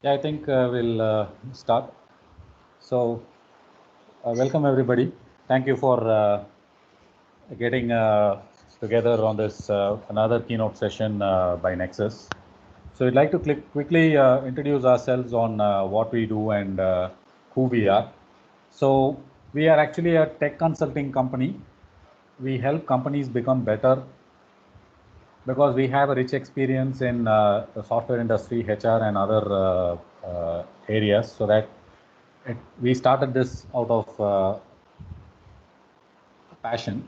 Yeah, I think we'll start. So, welcome everybody. Thank you for getting together on this another keynote session by Nexus. So, we'd like to quickly introduce ourselves on what we do and who we are. So, we are actually a tech consulting company. We help companies become better because we have a rich experience in the software industry, HR, and other areas. So that we started this out of passion.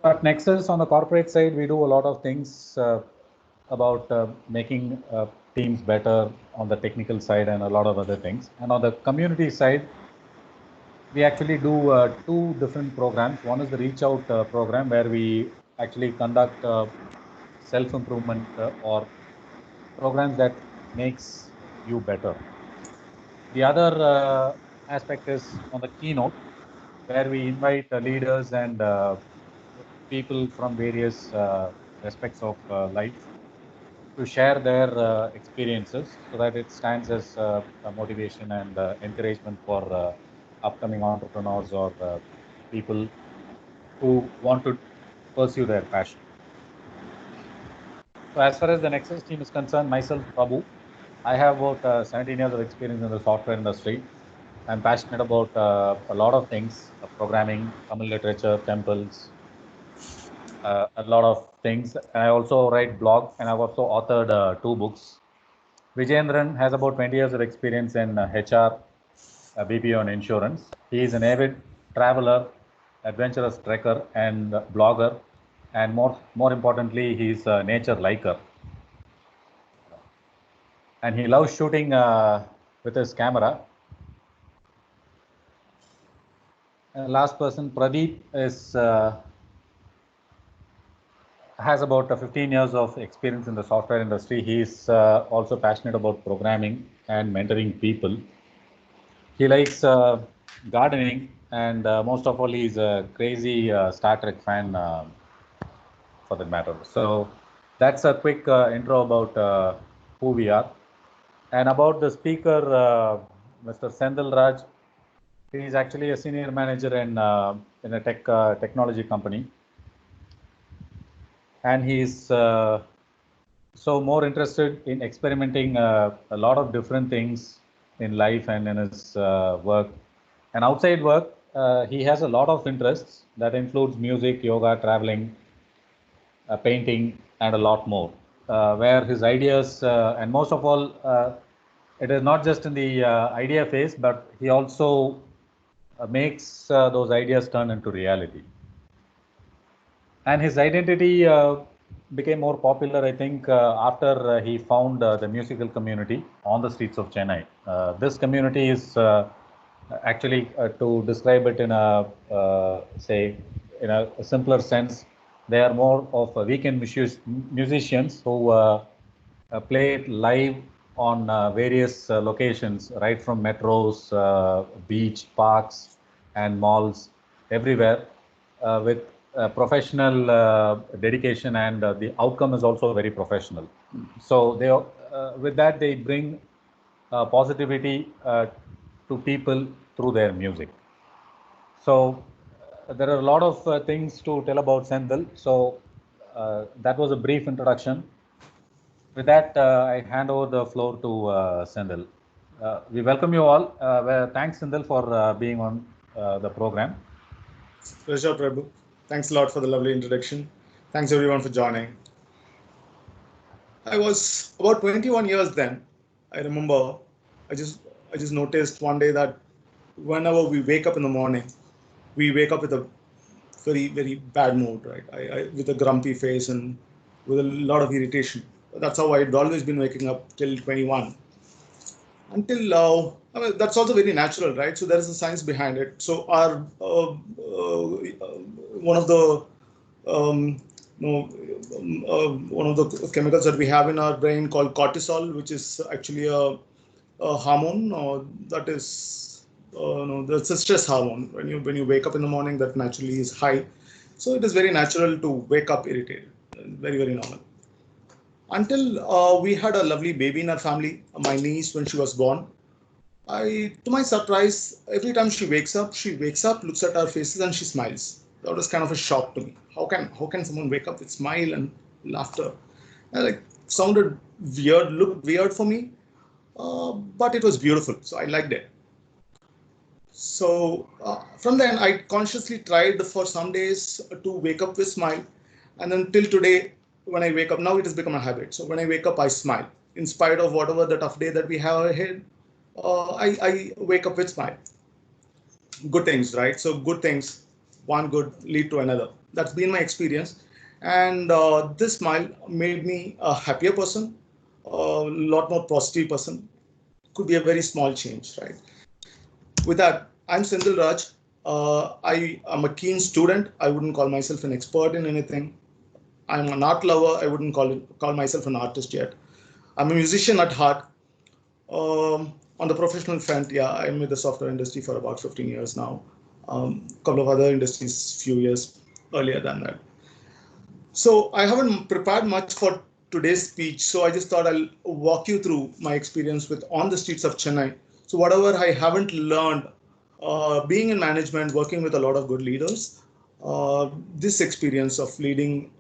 At Nexus, on the corporate side, we do a lot of things about making teams better on the technical side and a lot of other things. And on the community side, we actually do two different programs. One is the Reach Out program, where we actually conduct self-improvement or programs that makes you better. The other aspect is on the keynote, where we invite leaders and people from various aspects of life to share their experiences so that it stands as a motivation and encouragement for upcoming entrepreneurs or people who want to pursue their passion. So as far as the Nexus team is concerned, myself, Prabhu, I have about 17 years of experience in the software industry. I'm passionate about a lot of things, programming, Tamil literature, temples, a lot of things. And I also write blog, and I've also authored two books. Vijayendran has about 20 years of experience in HR, BPO and insurance. He is an avid traveler, adventurous trekker and blogger, and more importantly, he's a nature liker. And he loves shooting with his camera. And last person, Pradeep, has about 15 years of experience in the software industry. He's also passionate about programming and mentoring people. He likes gardening, and most of all, he's a crazy Star Trek fan for that matter. So that's a quick intro about who we are. And about the speaker, Mr. Senthil Raj, he is actually a senior manager in a technology company, and he's so more interested in experimenting a lot of different things in life and in his work. And outside work, he has a lot of interests that includes music, yoga, traveling, painting, and a lot more. Where his ideas, and most of all, it is not just in the idea phase, but he also makes those ideas turn into reality. And his identity became more popular, I think, after he found the musical community on the streets of Chennai. This community is actually, to describe it in a, say, in a simpler sense, they are more of weekend musicians who play it live on various locations, right from metros, beach, parks, and malls, everywhere, with professional dedication, and the outcome is also very professional. So they, with that, they bring positivity to people through their music. So there are a lot of things to tell about Senthil. So that was a brief introduction. With that, I hand over the floor to Senthil. We welcome you all. Thanks, Senthil, for being on the program. Pleasure, Prabhu. Thanks a lot for the lovely introduction. Thanks everyone for joining. I was about 21 years then. I remember I just noticed one day that whenever we wake up in the morning, we wake up with a very, very bad mood, right? With a grumpy face and with a lot of irritation. That's how I'd always been waking up till 21. Until now, I mean, that's also very natural, right? So there is a science behind it. So our one of the one of the chemicals that we have in our brain called cortisol, which is actually a hormone that is that's a stress hormone. When you wake up in the morning, that naturally is high. So it is very natural to wake up irritated. Very, very normal. until we had a lovely baby in our family, my niece, when she was born. To my surprise, every time she wakes up, looks at our faces, and she smiles. That was kind of a shock to me. How can someone wake up with smile and laughter? Like sounded weird, looked weird for me, but it was beautiful. So I liked it. So from then, I consciously tried for some days to wake up with smile, and then till today, when I wake up, now it has become a habit. So when I wake up, I smile in spite of whatever the tough day that we have ahead. I wake up with smile. Good things, right? So good things, one good lead to another. That's been my experience, and this smile made me a happier person, a lot more positive person. Could be a very small change, right? With that, I'm Senthil Raj. I am a keen student. I wouldn't call myself an expert in anything. I'm an art lover. I wouldn't call myself an artist yet. I'm a musician at heart. On the professional front, yeah, I'm with the software industry for about 15 years now. Couple of other industries, few years earlier than that. So I haven't prepared much for today's speech, so I just thought I'll walk you through my experience with on the streets of Chennai. So whatever I haven't learned, being in management, working with a lot of good leaders, this experience of leading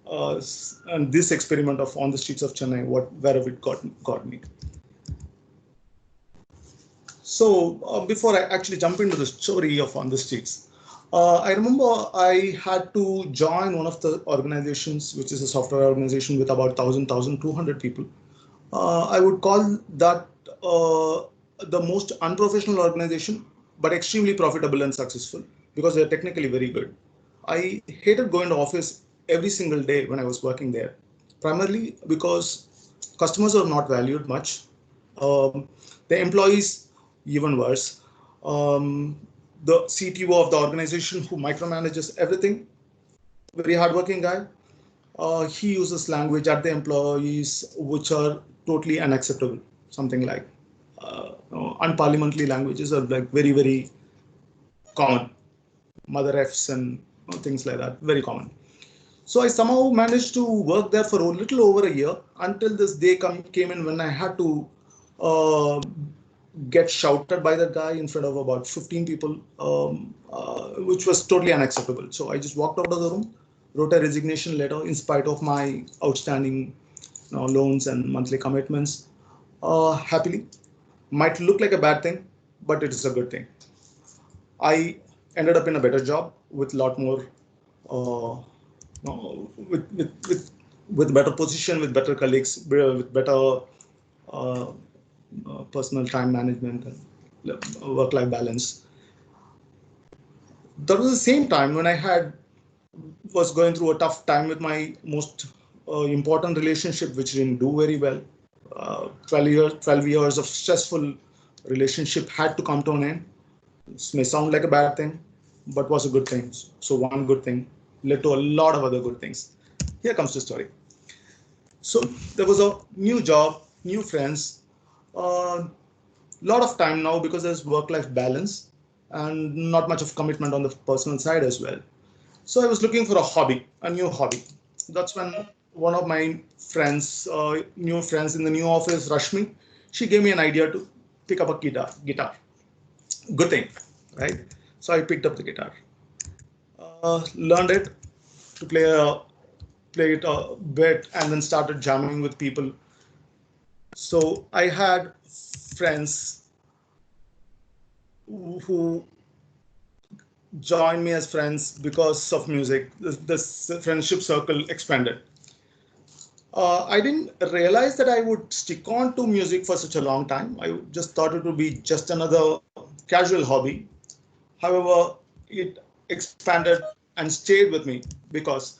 and this experiment of on the streets of Chennai, wherever it got me. So before I actually jump into the story of on the streets, I remember I had to join one of the organizations, which is a software organization with about 1,200 people. I would call that the most unprofessional organization, but extremely profitable and successful because they're technically very good. I hated going to office every single day when I was working there, primarily because customers are not valued much. The employees, even worse. The CTO of the organization who micromanages everything, very hardworking guy. He uses language at the employees which are totally unacceptable. Something like unparliamentary languages are like very, very common. Mother F's and things like that, very common. So I somehow managed to work there for a little over a year until this day came in when I had to get shouted by that guy in front of about 15 people, which was totally unacceptable. So I just walked out of the room, wrote a resignation letter in spite of my outstanding loans and monthly commitments. Happily, might look like a bad thing, but it is a good thing. I ended up in a better job with a lot more, with better position, with better colleagues, with better uh, personal time management and work-life balance. That was the same time when I was going through a tough time with my most important relationship, which didn't do very well. 12 years of stressful relationship had to come to an end. This may sound like a bad thing, but was a good thing. So one good thing led to a lot of other good things. Here comes the story. So there was a new job, new friends, lot of time now because there's work-life balance and not much of commitment on the personal side as well. So I was looking for a hobby, a new hobby. That's when one of my friends, new friends in the new office, rushed me. She gave me an idea to pick up a guitar. Good thing, right? So I picked up the guitar, learned it to play it a bit, and then started jamming with people. So I had friends who joined me as friends because of music. This friendship circle expanded. I didn't realize that I would stick on to music for such a long time. I just thought it would be just another casual hobby. However, it expanded and stayed with me because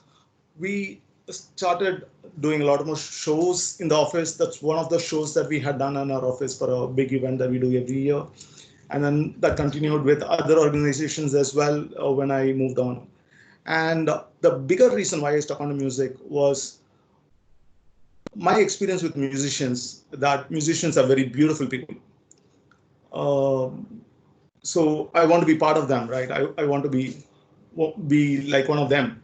we started doing a lot more shows in the office. That's one of the shows that we had done in our office for a big event that we do every year. And then that continued with other organizations as well when I moved on. And the bigger reason why I stuck on to music was my experience with musicians, that musicians are very beautiful people. So I want to be part of them, right? I want to be like one of them.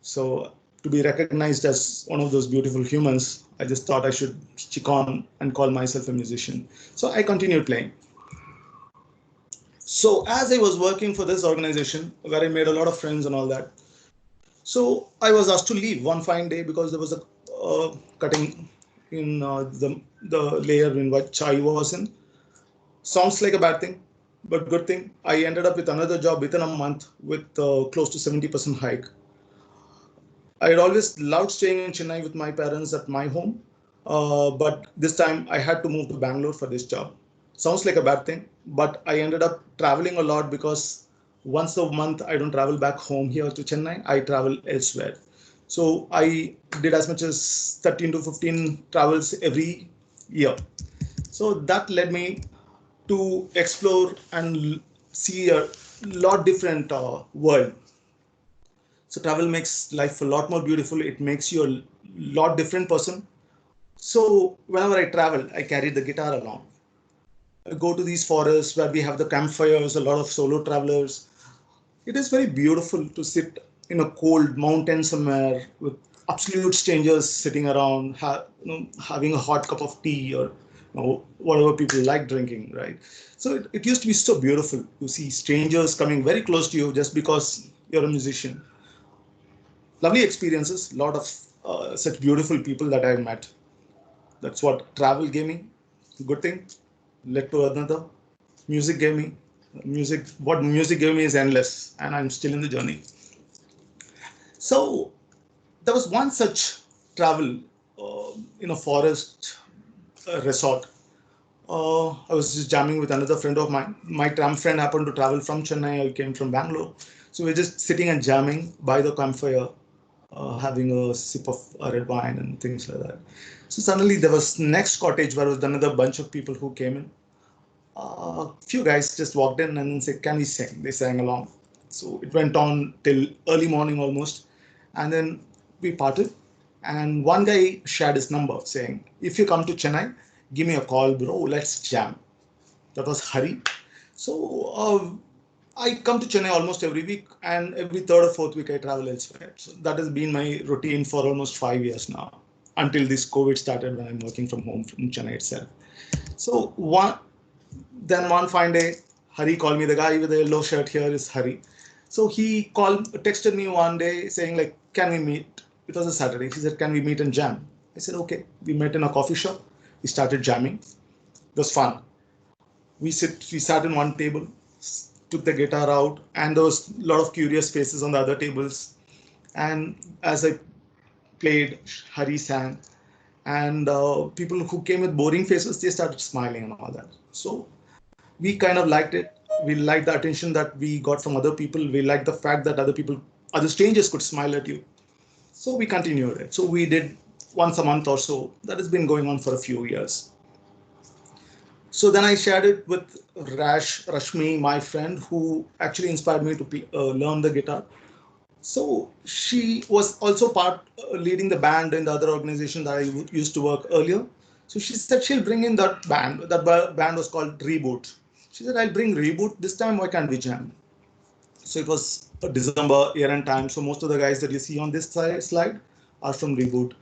So to be recognized as one of those beautiful humans I just thought I should stick on and call myself a musician. So I continued playing. So as I was working for this organization, where I made a lot of friends and all that, so I was asked to leave one fine day because there was a cutting in the layer in which I was in. Sounds like a bad thing, but good thing. I ended up with another job within a month with close to 70% hike. I had always loved staying in Chennai with my parents at my home, but this time I had to move to Bangalore for this job. Sounds like a bad thing, but I ended up traveling a lot because once a month I don't travel back home here to Chennai, I travel elsewhere. So I did as much as 13 to 15 travels every year. So that led me to explore and see a lot different world. So travel makes life a lot more beautiful. It makes you a lot different person. So whenever I travel, I carry the guitar along. I go to these forests where we have the campfires, a lot of solo travelers. It is very beautiful to sit in a cold mountain somewhere with absolute strangers sitting around, having a hot cup of tea or whatever people like drinking, right? So it used to be so beautiful to see strangers coming very close to you just because you're a musician. Lovely experiences, a lot of such beautiful people that I've met. That's what travel gave me. Good thing led to another. Music gave me what music gave me is endless, and I'm still in the journey. So there was one such travel in a forest resort. I was just jamming with another friend of mine. My tram friend happened to travel from Chennai. I came from Bangalore. So we're just sitting and jamming by the campfire, having a sip of red wine and things like that. So suddenly there was next cottage where was another bunch of people who came in. A few guys just walked in and said, "Can we sing?" They sang along. So it went on till early morning almost. And then we parted. And one guy shared his number saying, "If you come to Chennai, give me a call, bro. Let's jam." That was Hari. So I come to Chennai almost every week, and every third or fourth week I travel elsewhere. So that has been my routine for almost 5 years now, until this COVID started when I'm working from home from Chennai itself. So one fine day, Hari called me. The guy with the yellow shirt here is Hari. So he texted me one day saying like, "Can we meet?" It was a Saturday. He said, "Can we meet and jam?" I said, "Okay." We met in a coffee shop. We started jamming. It was fun. We sat in one table, took the guitar out, and there was a lot of curious faces on the other tables. And as I played, Hari sang, and people who came with boring faces, they started smiling and all that. So we kind of liked it. We liked the attention that we got from other people. We liked the fact that other strangers could smile at you. So we continued it. So we did once a month or so. That has been going on for a few years. So then I shared it with Rashmi, my friend, who actually inspired me to learn the guitar. So she was also leading the band in the other organization that I used to work earlier. So she said she'll bring in that band. That band was called Reboot. She said, "I'll bring Reboot this time. Why can't we jam?" So it was a December year-end time. So most of the guys that you see on this slide are from Reboot.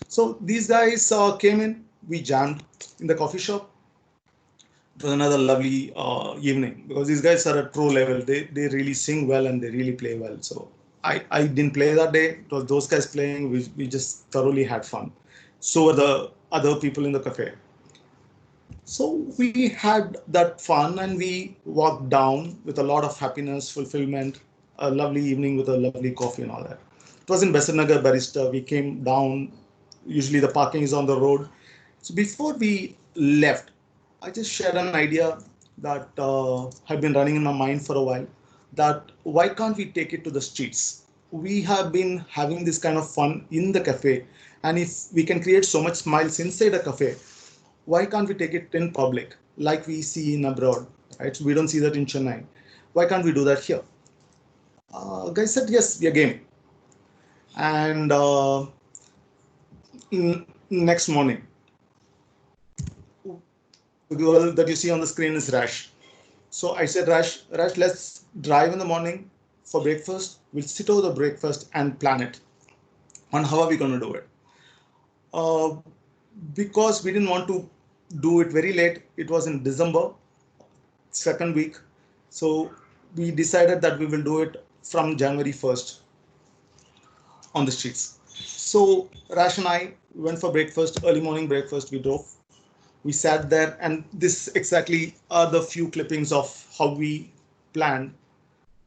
So these guys came in. We jammed in the coffee shop. It was another lovely evening because these guys are at pro level. They really sing well and they really play well. So I didn't play that day. It was those guys playing. We just thoroughly had fun. So were the other people in the cafe. So we had that fun and we walked down with a lot of happiness, fulfillment, a lovely evening with a lovely coffee and all that. It was in Besant Nagar Barista. We came down. Usually the parking is on the road. So before we left, I just shared an idea that had been running in my mind for a while, that why can't we take it to the streets? We have been having this kind of fun in the cafe, and if we can create so much smiles inside a cafe, why can't we take it in public like we see in abroad, right? So we don't see that in Chennai. Why can't we do that here? Guys said, yes, we are game. And next morning, the girl that you see on the screen is Rash. So I said, Rash, let's drive in the morning for breakfast. We'll sit over the breakfast and plan it on how are we going to do it. because we didn't want to do it very late, it was in December, second week. So we decided that we will do it from January 1st on the streets. So Rash and I went for breakfast, early morning breakfast. We drove, we sat there, and this exactly are the few clippings of how we planned,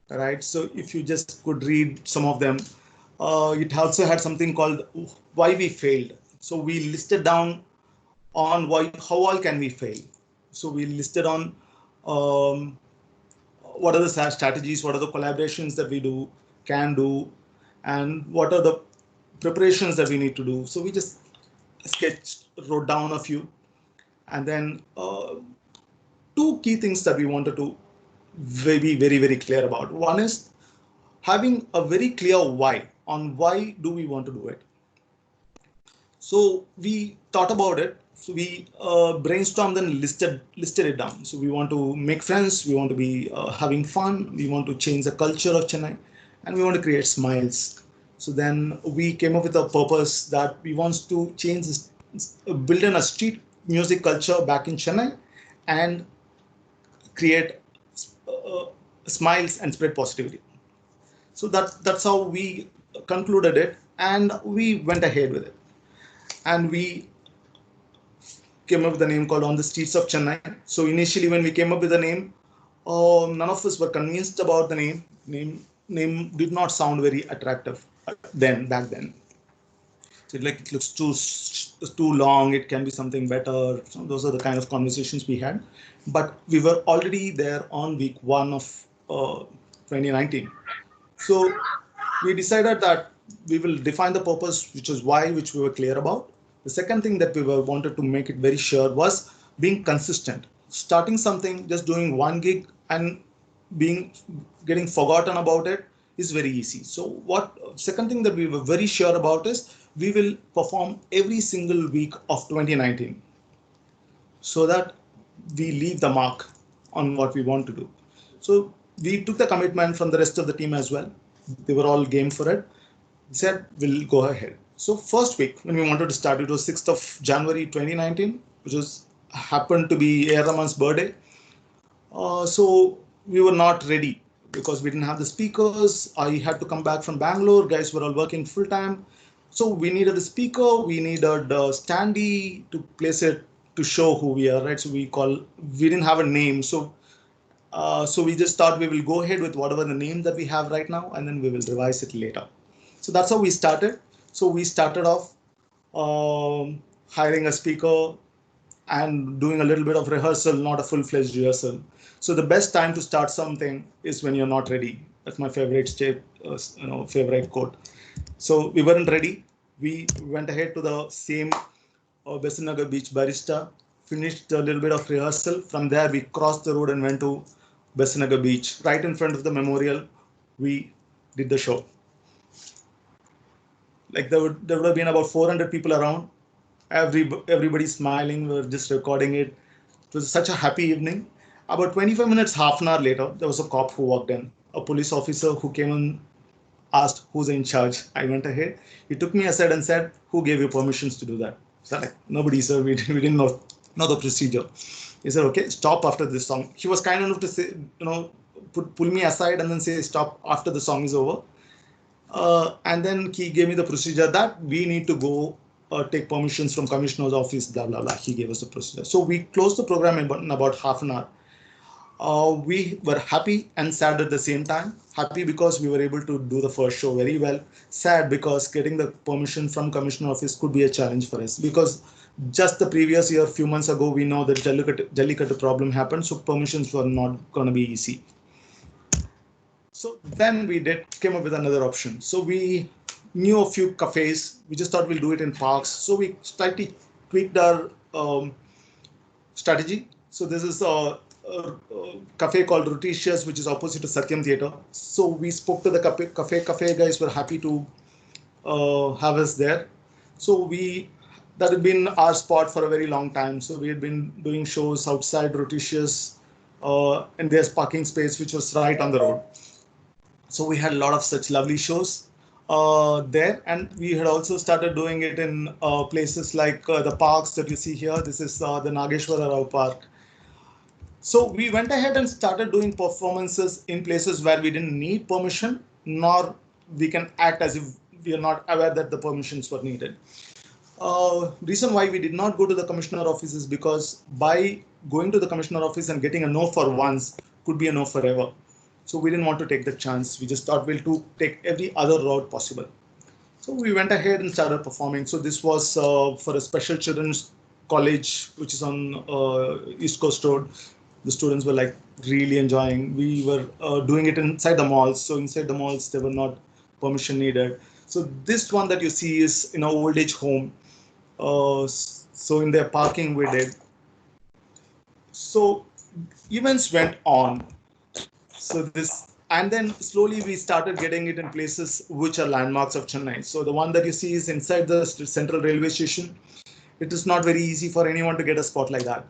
right? So if you just could read some of them, it also had something called why we failed. So we listed down on why, how all can we fail. So we listed on um, what are the strategies, what are the collaborations that we can do, and what are the preparations that we need to do. So we just wrote down a few, and then two key things that we wanted to be very, very clear about. One is having a very clear why on why do we want to do it. So we thought about it. So we brainstormed and listed it down. So we want to make friends. We want to be having fun. We want to change the culture of Chennai, and we want to create smiles. So then we came up with a purpose that we want to change this, build in a street music culture back in Chennai, and create uh, smiles and spread positivity. So that's how we concluded it, and we went ahead with it. And we came up with a name called On the Streets of Chennai. So initially, when we came up with the name, none of us were convinced about the name. Name did not sound very attractive back then. So it looks too long. It can be something better. So those are the kind of conversations we had. But we were already there on week 1 of 2019. So we decided that we will define the purpose, which is why, which we were clear about. The second thing that we wanted to make it very sure was being consistent. Starting something, just doing one gig and getting forgotten about it is very easy. So what second thing that we were very sure about is we will perform every single week of 2019 so that we leave the mark on what we want to do. So we took the commitment from the rest of the team as well. They were all game for it. Said we'll go ahead. So first week when we wanted to start, it was 6th of January 2019, which was happened to be A. Rahman's birthday. So we were not ready because we didn't have the speakers. I had to come back from Bangalore. Guys were all working full time. So we needed a speaker. We needed a standee to place it to show who we are, right? So we didn't have a name. So we just thought we will go ahead with whatever the name that we have right now, and then we will revise it later. So that's how we started. So we started off hiring a speaker and doing a little bit of rehearsal, not a full-fledged rehearsal. So the best time to start something is when you're not ready. That's my favorite favorite quote. So we weren't ready. We went ahead to the same Besanagar Beach Barista, finished a little bit of rehearsal. From there, we crossed the road and went to Besanagar Beach. Right in front of the memorial, we did the show. Like there would have been about 400 people around. Everybody smiling. We were just recording it. It was such a happy evening. About 25 minutes, half an hour later, there was a cop who walked in, a police officer who came and asked who's in charge. I went ahead. He took me aside and said, "Who gave you permissions to do that?" So like, "Nobody, sir. We didn't know the procedure." He said, "Okay, stop after this song." He was kind enough to say, pull me aside and then say, "Stop after the song is over." And then he gave me the procedure that we need to go take permissions from commissioner's office, blah, blah, blah. He gave us the procedure. So we closed the program in about half an hour. We were happy and sad at the same time. Happy because we were able to do the first show very well. Sad because getting the permission from commissioner office could be a challenge for us, because just the previous year, a few months ago, we know that Jallikattu problem happened. So permissions were not going to be easy. So then we came up with another option. So we knew a few cafes. We just thought we'll do it in parks. So we slightly tweaked our strategy. So this is a cafe called Rotitious, which is opposite to Satyam Theatre. So we spoke to the cafe guys were happy to have us there. So that had been our spot for a very long time. So we had been doing shows outside Rotitious, and there's parking space which was right on the road. So we had a lot of such lovely shows. there, and we had also started doing it in places like the parks that you see here. This is the Nageshwara Rao Park. So we went ahead and started doing performances in places where we didn't need permission, nor we can act as if we are not aware that the permissions were needed. Reason why we did not go to the commissioner office is because by going to the commissioner office and getting a no for once could be a no forever. So we didn't want to take the chance. We just thought we'll take every other route possible. So we went ahead and started performing. So this was for a special children's college, which is on East Coast Road. The students were like really enjoying. We were doing it inside the malls. So inside the malls, there were not permission needed. So this one that you see is in an old age home. So in their parking we did. So events went on. So this, and then slowly we started getting it in places which are landmarks of Chennai. So the one that you see is inside the central railway station. It is not very easy for anyone to get a spot like that.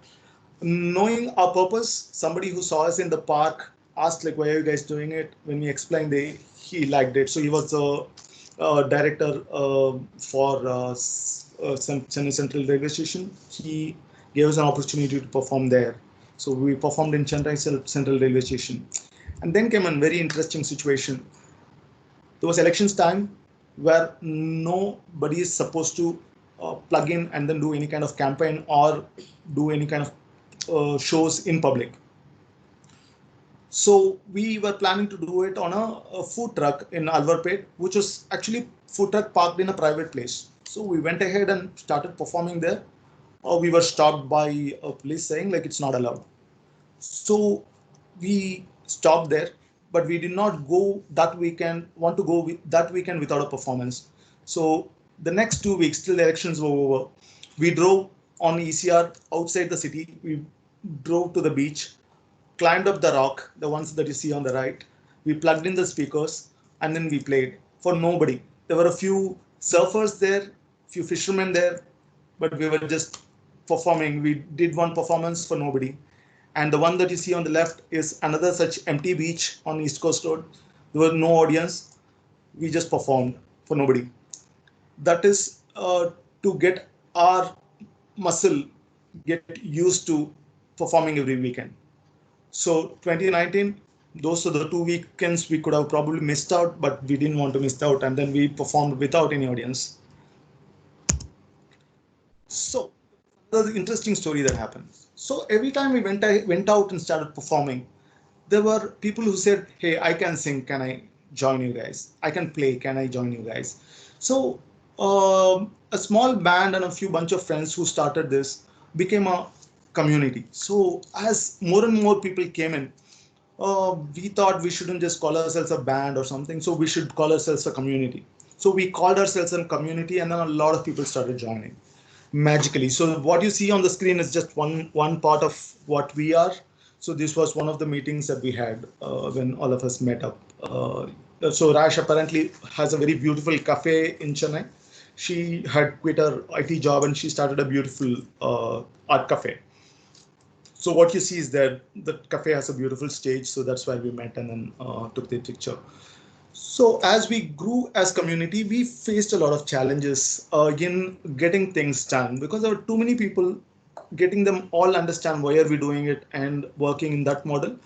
Knowing our purpose, somebody who saw us in the park asked like, why are you guys doing it? When we explained, he liked it. So he was a director for Chennai Central Railway Station. He gave us an opportunity to perform there. So we performed in Chennai Central Railway Station. And then came a very interesting situation. There was elections time where nobody is supposed to plug in and then do any kind of campaign or do any kind of shows in public. So we were planning to do it on a food truck in Alvarpet, which was actually food truck parked in a private place. So we went ahead and started performing there. We were stopped by a police saying like it's not allowed. So we stopped there, but we did not go that weekend, that weekend without a performance. So the next 2 weeks till the elections were over, we drove on ECR outside the city. We drove to the beach, climbed up the rock, the ones that you see on the right. We plugged in the speakers and then we played for nobody. There were a few surfers there, few fishermen there, but we were just performing. We did one performance for nobody. And the one that you see on the left is another such empty beach on East Coast Road. There was no audience. We just performed for nobody. That is to get our muscle get used to performing every weekend. So 2019, those are the 2 weekends we could have probably missed out, but we didn't want to miss out. And then we performed without any audience. So the interesting story that happened. So every time we went out and started performing, there were people who said, hey, I can sing, can I join you guys? I can play, can I join you guys? So a small band and a few bunch of friends who started this became a community. So as more and more people came in, we thought we shouldn't just call ourselves a band or something. So we should call ourselves a community. So we called ourselves a community, and then a lot of people started joining magically. So what you see on the screen is just one part of what we are. So this was one of the meetings that we had when all of us met up. So Rash apparently has a very beautiful cafe in Chennai. She had quit her IT job and she started a beautiful art cafe. So what you see is that the cafe has a beautiful stage. So that's why we met and then took the picture. So as we grew as community, we faced a lot of challenges in getting things done because there were too many people. Getting them all understand why are we doing it and working in that model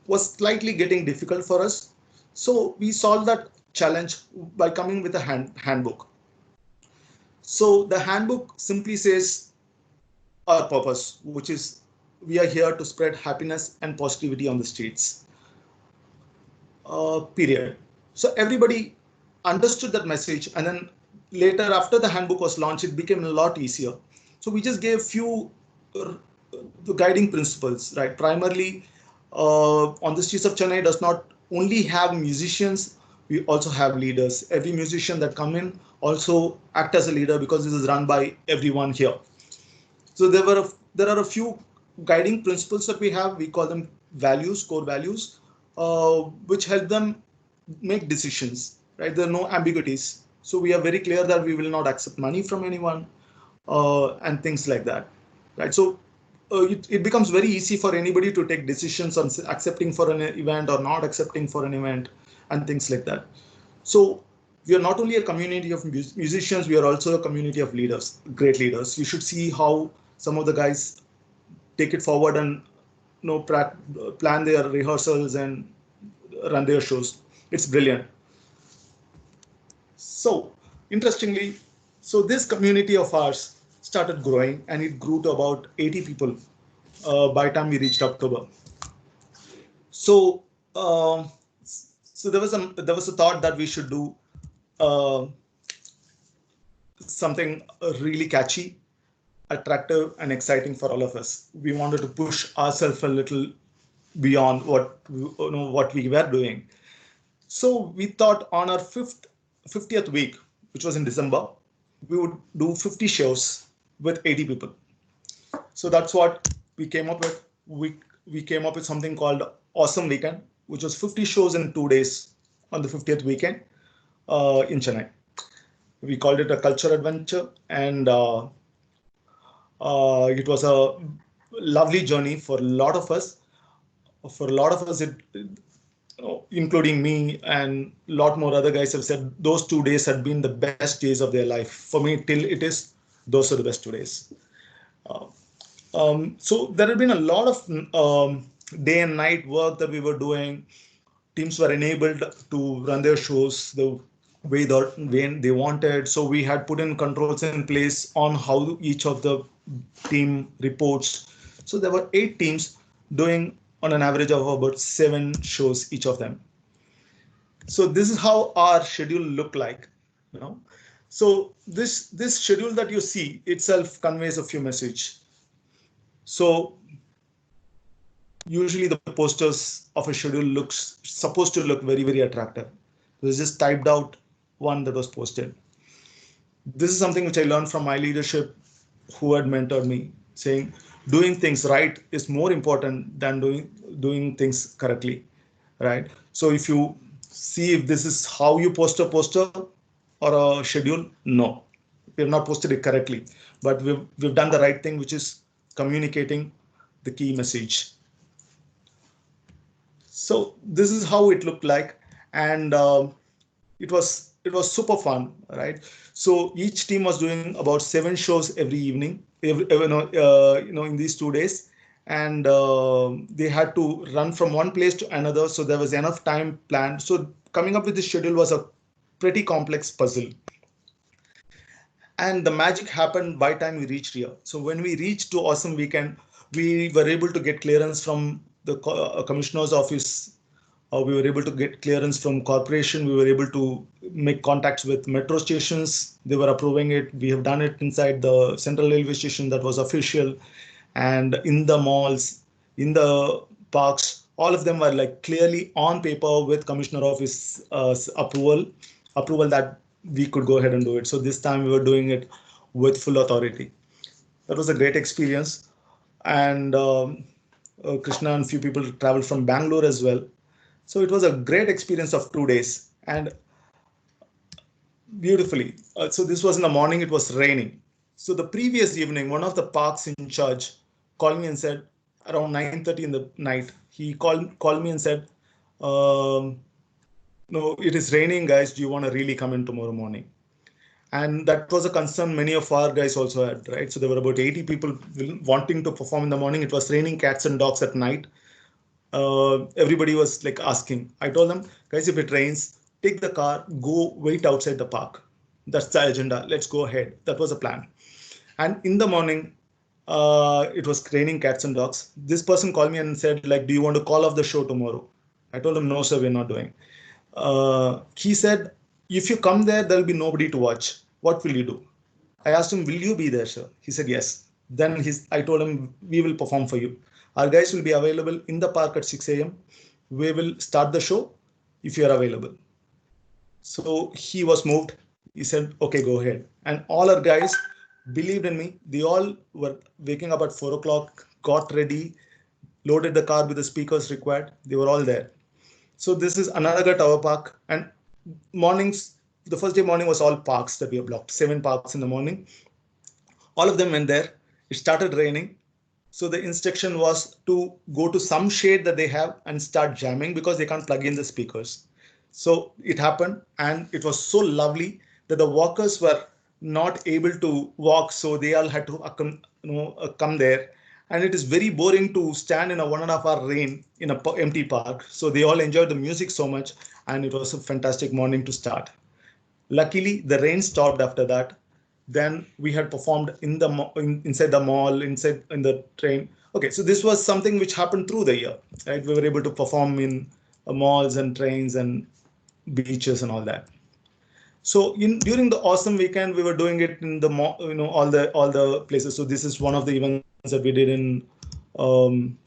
was slightly getting difficult for us. So we solved that challenge by coming with a handbook. So the handbook simply says our purpose, which is we are here to spread happiness and positivity on the streets. Period. So everybody understood that message, and then later after the handbook was launched, it became a lot easier. So we just gave few the guiding principles, right? Primarily, on the streets of Chennai does not only have musicians, we also have leaders. Every musician that come in also act as a leader because this is run by everyone here. So there are a few guiding principles that we have. We call them values, core values, which help them make decisions, right? There are no ambiguities. So we are very clear that we will not accept money from anyone and things like that, right? So it becomes very easy for anybody to take decisions on accepting for an event or not accepting for an event and things like that. So we are not only a community of musicians, we are also a community of leaders, great leaders. You should see how some of the guys take it forward and plan their rehearsals and run their shows. It's brilliant. So interestingly, so this community of ours started growing and it grew to about 80 people by the time we reached October. So so there was a thought that we should do uh, something really catchy, attractive, and exciting for all of us. We wanted to push ourselves a little beyond what we were doing. So we thought on our 50th week, which was in December, we would do 50 shows with 80 people. So that's what we came up with. We came up with something called Awesome Weekend, which was 50 shows in 2 days on the 50th weekend in Chennai. We called it a culture adventure, and it was a lovely journey for a lot of us. For a lot of us, including me and a lot more other guys have said those 2 days had been the best days of their life. For me, till it is, those are the best 2 days. Uh, so there had been a lot of day and night work that we were doing. Teams were enabled to run their shows the way they wanted. So we had put in controls in place on how each of the team reports. So there were 8 teams doing on an average of about 7 shows each of them. So this is how our schedule looked like, you know. So this schedule that you see itself conveys a few messages. So usually the posters of a schedule looks supposed to look very, very attractive. This is just typed out one that was posted. This is something which I learned from my leadership who had mentored me, saying doing things right is more important than doing things correctly, right? So if you see if this is how you post a poster or a schedule, no, we have not posted it correctly, but we've done the right thing, which is communicating the key message. So this is how it looked like, and it was super fun, right? So each team was doing about 7 shows every evening, in these 2 days, and they had to run from one place to another. So there was enough time planned. So coming up with this schedule was a pretty complex puzzle. And the magic happened by the time we reached here. So when we reached to Awesome Weekend, we were able to get clearance from the commissioner's office. We were able to get clearance from corporation. We were able to make contacts with metro stations. They were approving it. We have done it inside the central railway station, that was official. And in the malls, in the parks, all of them were like clearly on paper with commissioner office approval that we could go ahead and do it. So this time we were doing it with full authority. That was a great experience. And Krishna and a few people traveled from Bangalore as well. So it was a great experience of 2 days, and beautifully. So this was in the morning, it was raining. So the previous evening, one of the parks in charge called me and said, around 9:30 in the night, he called me and said, no, it is raining, guys. Do you want to really come in tomorrow morning? And that was a concern many of our guys also had, right? So there were about 80 people wanting to perform in the morning. It was raining cats and dogs at night. Everybody was like asking. I told them, guys, if it rains, take the car, go wait outside the park. That's the agenda. Let's go ahead. That was a plan. And in the morning, it was raining cats and dogs. This person called me and said, like, do you want to call off the show tomorrow? I told him, no, sir, we're not doing. He said, if you come there, there'll be nobody to watch. What will you do? I asked him, will you be there, sir? He said, yes. Then I told him, we will perform for you. Our guys will be available in the park at 6 a.m. We will start the show if you are available. So he was moved. He said, okay, go ahead. And all our guys believed in me. They all were waking up at 4 o'clock, got ready, loaded the car with the speakers required. They were all there. So this is Ananagar Tower Park. And mornings, the first day morning was all parks that we have blocked, 7 parks in the morning. All of them went there. It started raining. So the instruction was to go to some shade that they have and start jamming because they can't plug in the speakers. So it happened, and it was so lovely that the walkers were not able to walk, so they all had to come there. And it is very boring to stand in a 1.5 hour rain in a empty park. So they all enjoyed the music so much, and it was a fantastic morning to start. Luckily, the rain stopped after that. Then we had performed in the inside the mall, inside in the train. Okay, so this was something which happened through the year, right? We were able to perform in malls and trains and beaches and all that. So during the awesome weekend, we were doing it in the all the places. So this is one of the events that we did in um,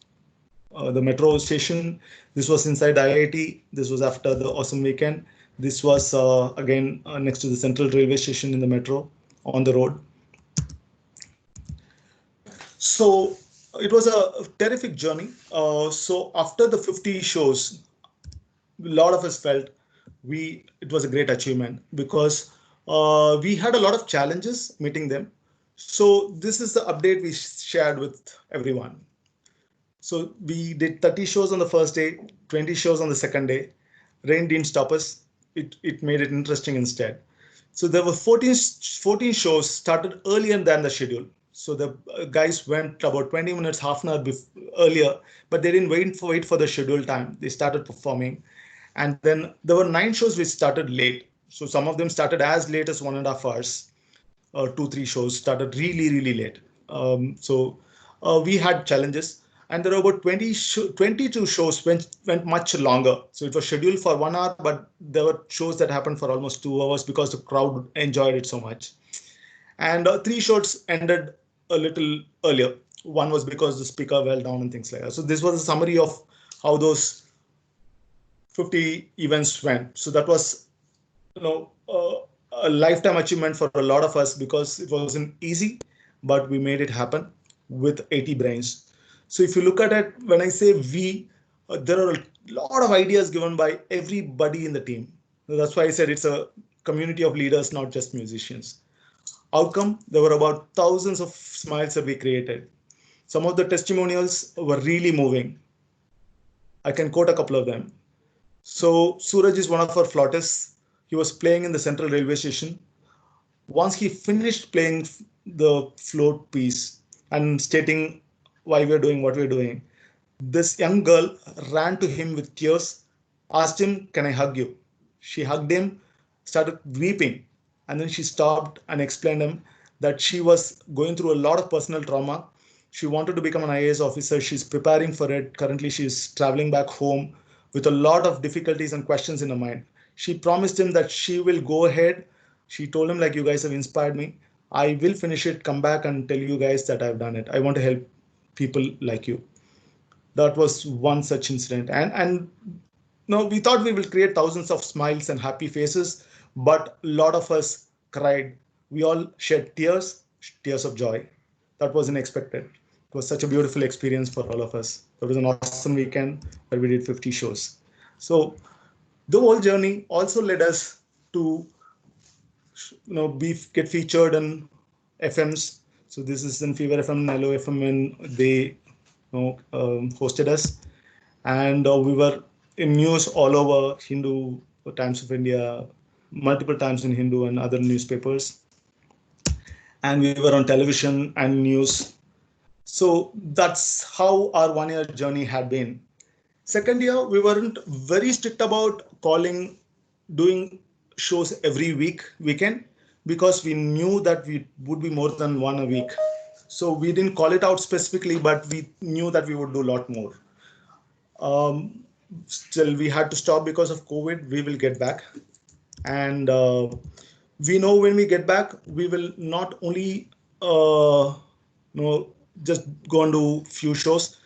the metro station. This was inside IIT. This was after the awesome weekend. This was again next to the central railway station in the metro on the road. So it was a terrific journey. So after the 50 shows, a lot of us felt it was a great achievement because we had a lot of challenges meeting them. So this is the update we shared with everyone. So we did 30 shows on the first day, 20 shows on the second day. Rain didn't stop us. It made it interesting instead. So there were 14 shows started earlier than the schedule. So the guys went about 20 minutes, half an hour earlier, but they didn't wait for the scheduled time. They started performing. And then there were 9 shows which started late. So some of them started as late as 1.5 hours. 2-3 shows started really, really late. So we had challenges. And there were about 22 shows went much longer. So it was scheduled for 1 hour, but there were shows that happened for almost 2 hours because the crowd enjoyed it so much. And 3 shows ended a little earlier. One was because the speaker fell down and things like that. So this was a summary of how those 50 events went. So that was, a lifetime achievement for a lot of us because it wasn't easy, but we made it happen with 80 brains. So if you look at it, when I say we, there are a lot of ideas given by everybody in the team. That's why I said it's a community of leaders, not just musicians. Outcome, there were about thousands of smiles that we created. Some of the testimonials were really moving. I can quote a couple of them. So Suraj is one of our flautists. He was playing in the central railway station. Once he finished playing the float piece and stating why we're doing what we're doing, this young girl ran to him with tears, asked him, "Can I hug you?" She hugged him, started weeping, and then she stopped and explained him that she was going through a lot of personal trauma. She wanted to become an IAS officer. She's preparing for it. Currently, she's traveling back home with a lot of difficulties and questions in her mind. She promised him that she will go ahead. She told him, like, you guys have inspired me. I will finish it, come back and tell you guys that I've done it. I want to help people like you. That was one such incident. And no, we thought we will create thousands of smiles and happy faces, but a lot of us cried. We all shed tears of joy. That wasn't expected. It was such a beautiful experience for all of us. It was an awesome weekend where we did 50 shows. So the whole journey also led us to get featured in FMs. So this is in Fever FM, Nalo FM, and they hosted us, and we were in news all over, Hindu, Times of India, multiple times in Hindu and other newspapers, and we were on television and news. So that's how our 1 year journey had been. Second year, we weren't very strict about doing shows every weekend, because we knew that we would be more than one a week. So we didn't call it out specifically, but we knew that we would do a lot more. Still, we had to stop because of COVID. We will get back. And we know when we get back, we will not only just go and do few shows.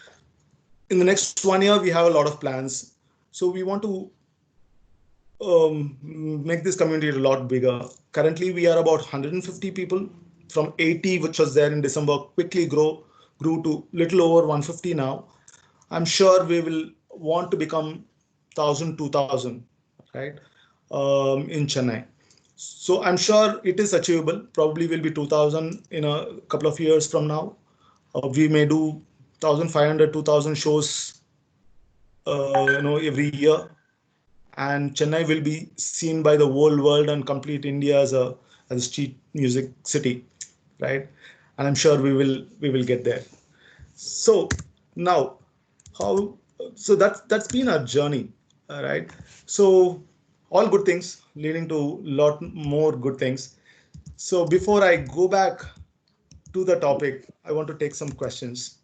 In the next 1 year, we have a lot of plans. So we want to make this community a lot bigger. Currently, we are about 150 people from 80, which was there in December, quickly grew to little over 150 now. I'm sure we will want to become 1,000, 2,000, right, in Chennai. So I'm sure it is achievable. Probably will be 2,000 in a couple of years from now. We may do 1,500, 2,000 shows, every year. and Chennai will be seen by the whole world and complete India as a street music city, right? And I'm sure we will get there. So now, how? So that's been our journey, all right? So all good things leading to lot more good things. So before I go back to the topic, I want to take some questions.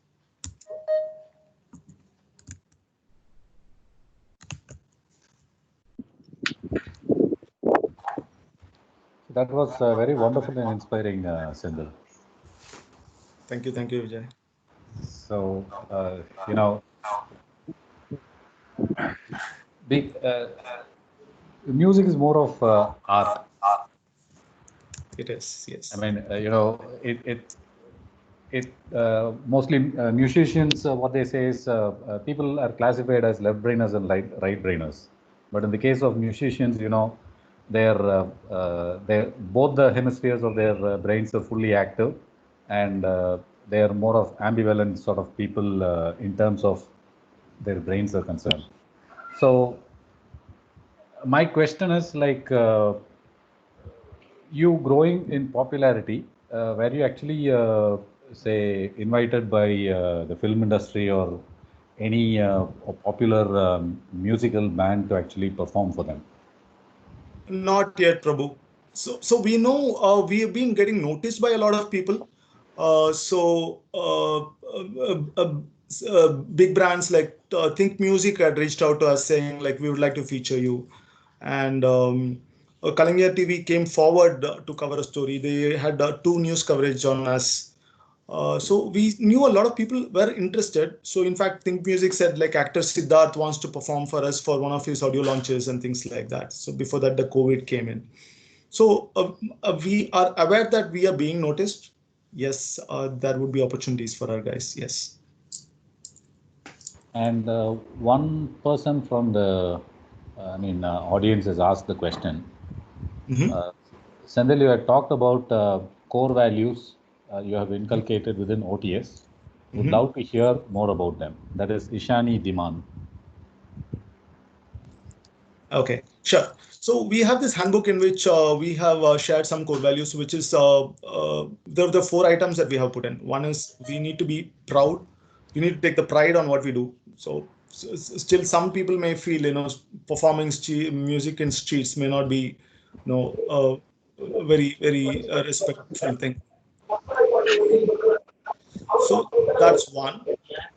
That was very wonderful and inspiring, Senthil. Thank you, Vijay. So, you know, the music is more of art. It is, yes. I mean, mostly musicians, what they say is people are classified as left brainers and right brainers. But in the case of musicians, they're both the hemispheres of their brains are fully active, and they are more of ambivalent sort of people in terms of their brains are concerned. So my question is like, you growing in popularity, were you actually, say, invited by the film industry or any popular musical band to actually perform for them? Not yet, Prabhu. So we know we have been getting noticed by a lot of people. Big brands like Think Music had reached out to us saying like we would like to feature you, and Kalangya TV came forward to cover a story. They had two news coverage on us. So we knew a lot of people were interested. So in fact, Think Music said like actor Siddharth wants to perform for us for one of his audio launches and things like that. So before that, the COVID came in. So we are aware that we are being noticed. Yes, there would be opportunities for our guys. Yes. And one person from the, audience has asked the question. Mm-hmm. Senthil, you had talked about core values you have inculcated within OTS. Would Mm-hmm. love to hear more about them. That is Ishani Diman. Okay, sure. So we have this handbook in which we have shared some core values, which is the four items that we have put in. One is we need to be proud. We need to take the pride on what we do. So still, some people may feel performing music in streets may not be a very respectful thing. So that's one.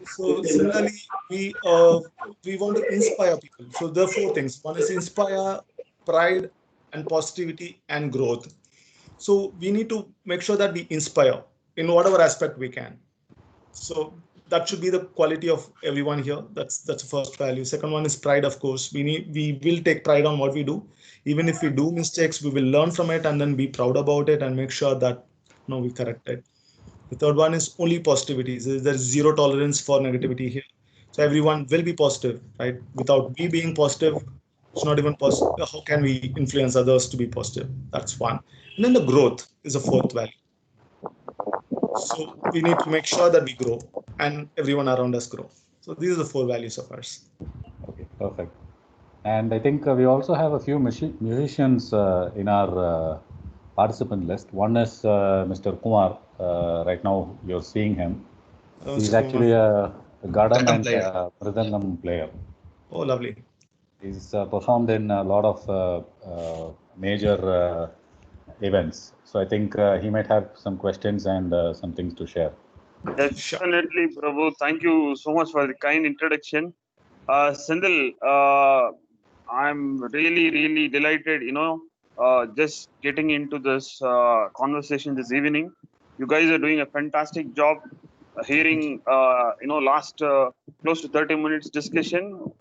So similarly, we want to inspire people. So there are four things. One is inspire, pride, and positivity and growth. So we need to make sure that we inspire in whatever aspect we can. So that should be the quality of everyone here. That's the first value. Second one is pride, of course. We will take pride on what we do. Even if we do mistakes, we will learn from it and then be proud about it and make sure that we correct it. The third one is only positivity. So there's zero tolerance for negativity here. So everyone will be positive, right? Without we being positive, it's not even possible. How can we influence others to be positive? That's one. And then the growth is a fourth value. So we need to make sure that we grow and everyone around us grow. So these are the four values of ours. Okay, perfect. And I think we also have a few musicians in our participant list. One is Mr. Kumar. Right now, you're seeing him. He's Mr. Kumar. actually a gadam Rhythm and player. mridangam player. Oh, lovely. He's performed in a lot of major events. So I think he might have some questions and some things to share. Sure. Definitely, Prabhu. Thank you so much for the kind introduction. Senthil, I'm really, really delighted, just getting into this conversation this evening. You guys are doing a fantastic job. Hearing, last close to 30 minutes discussion.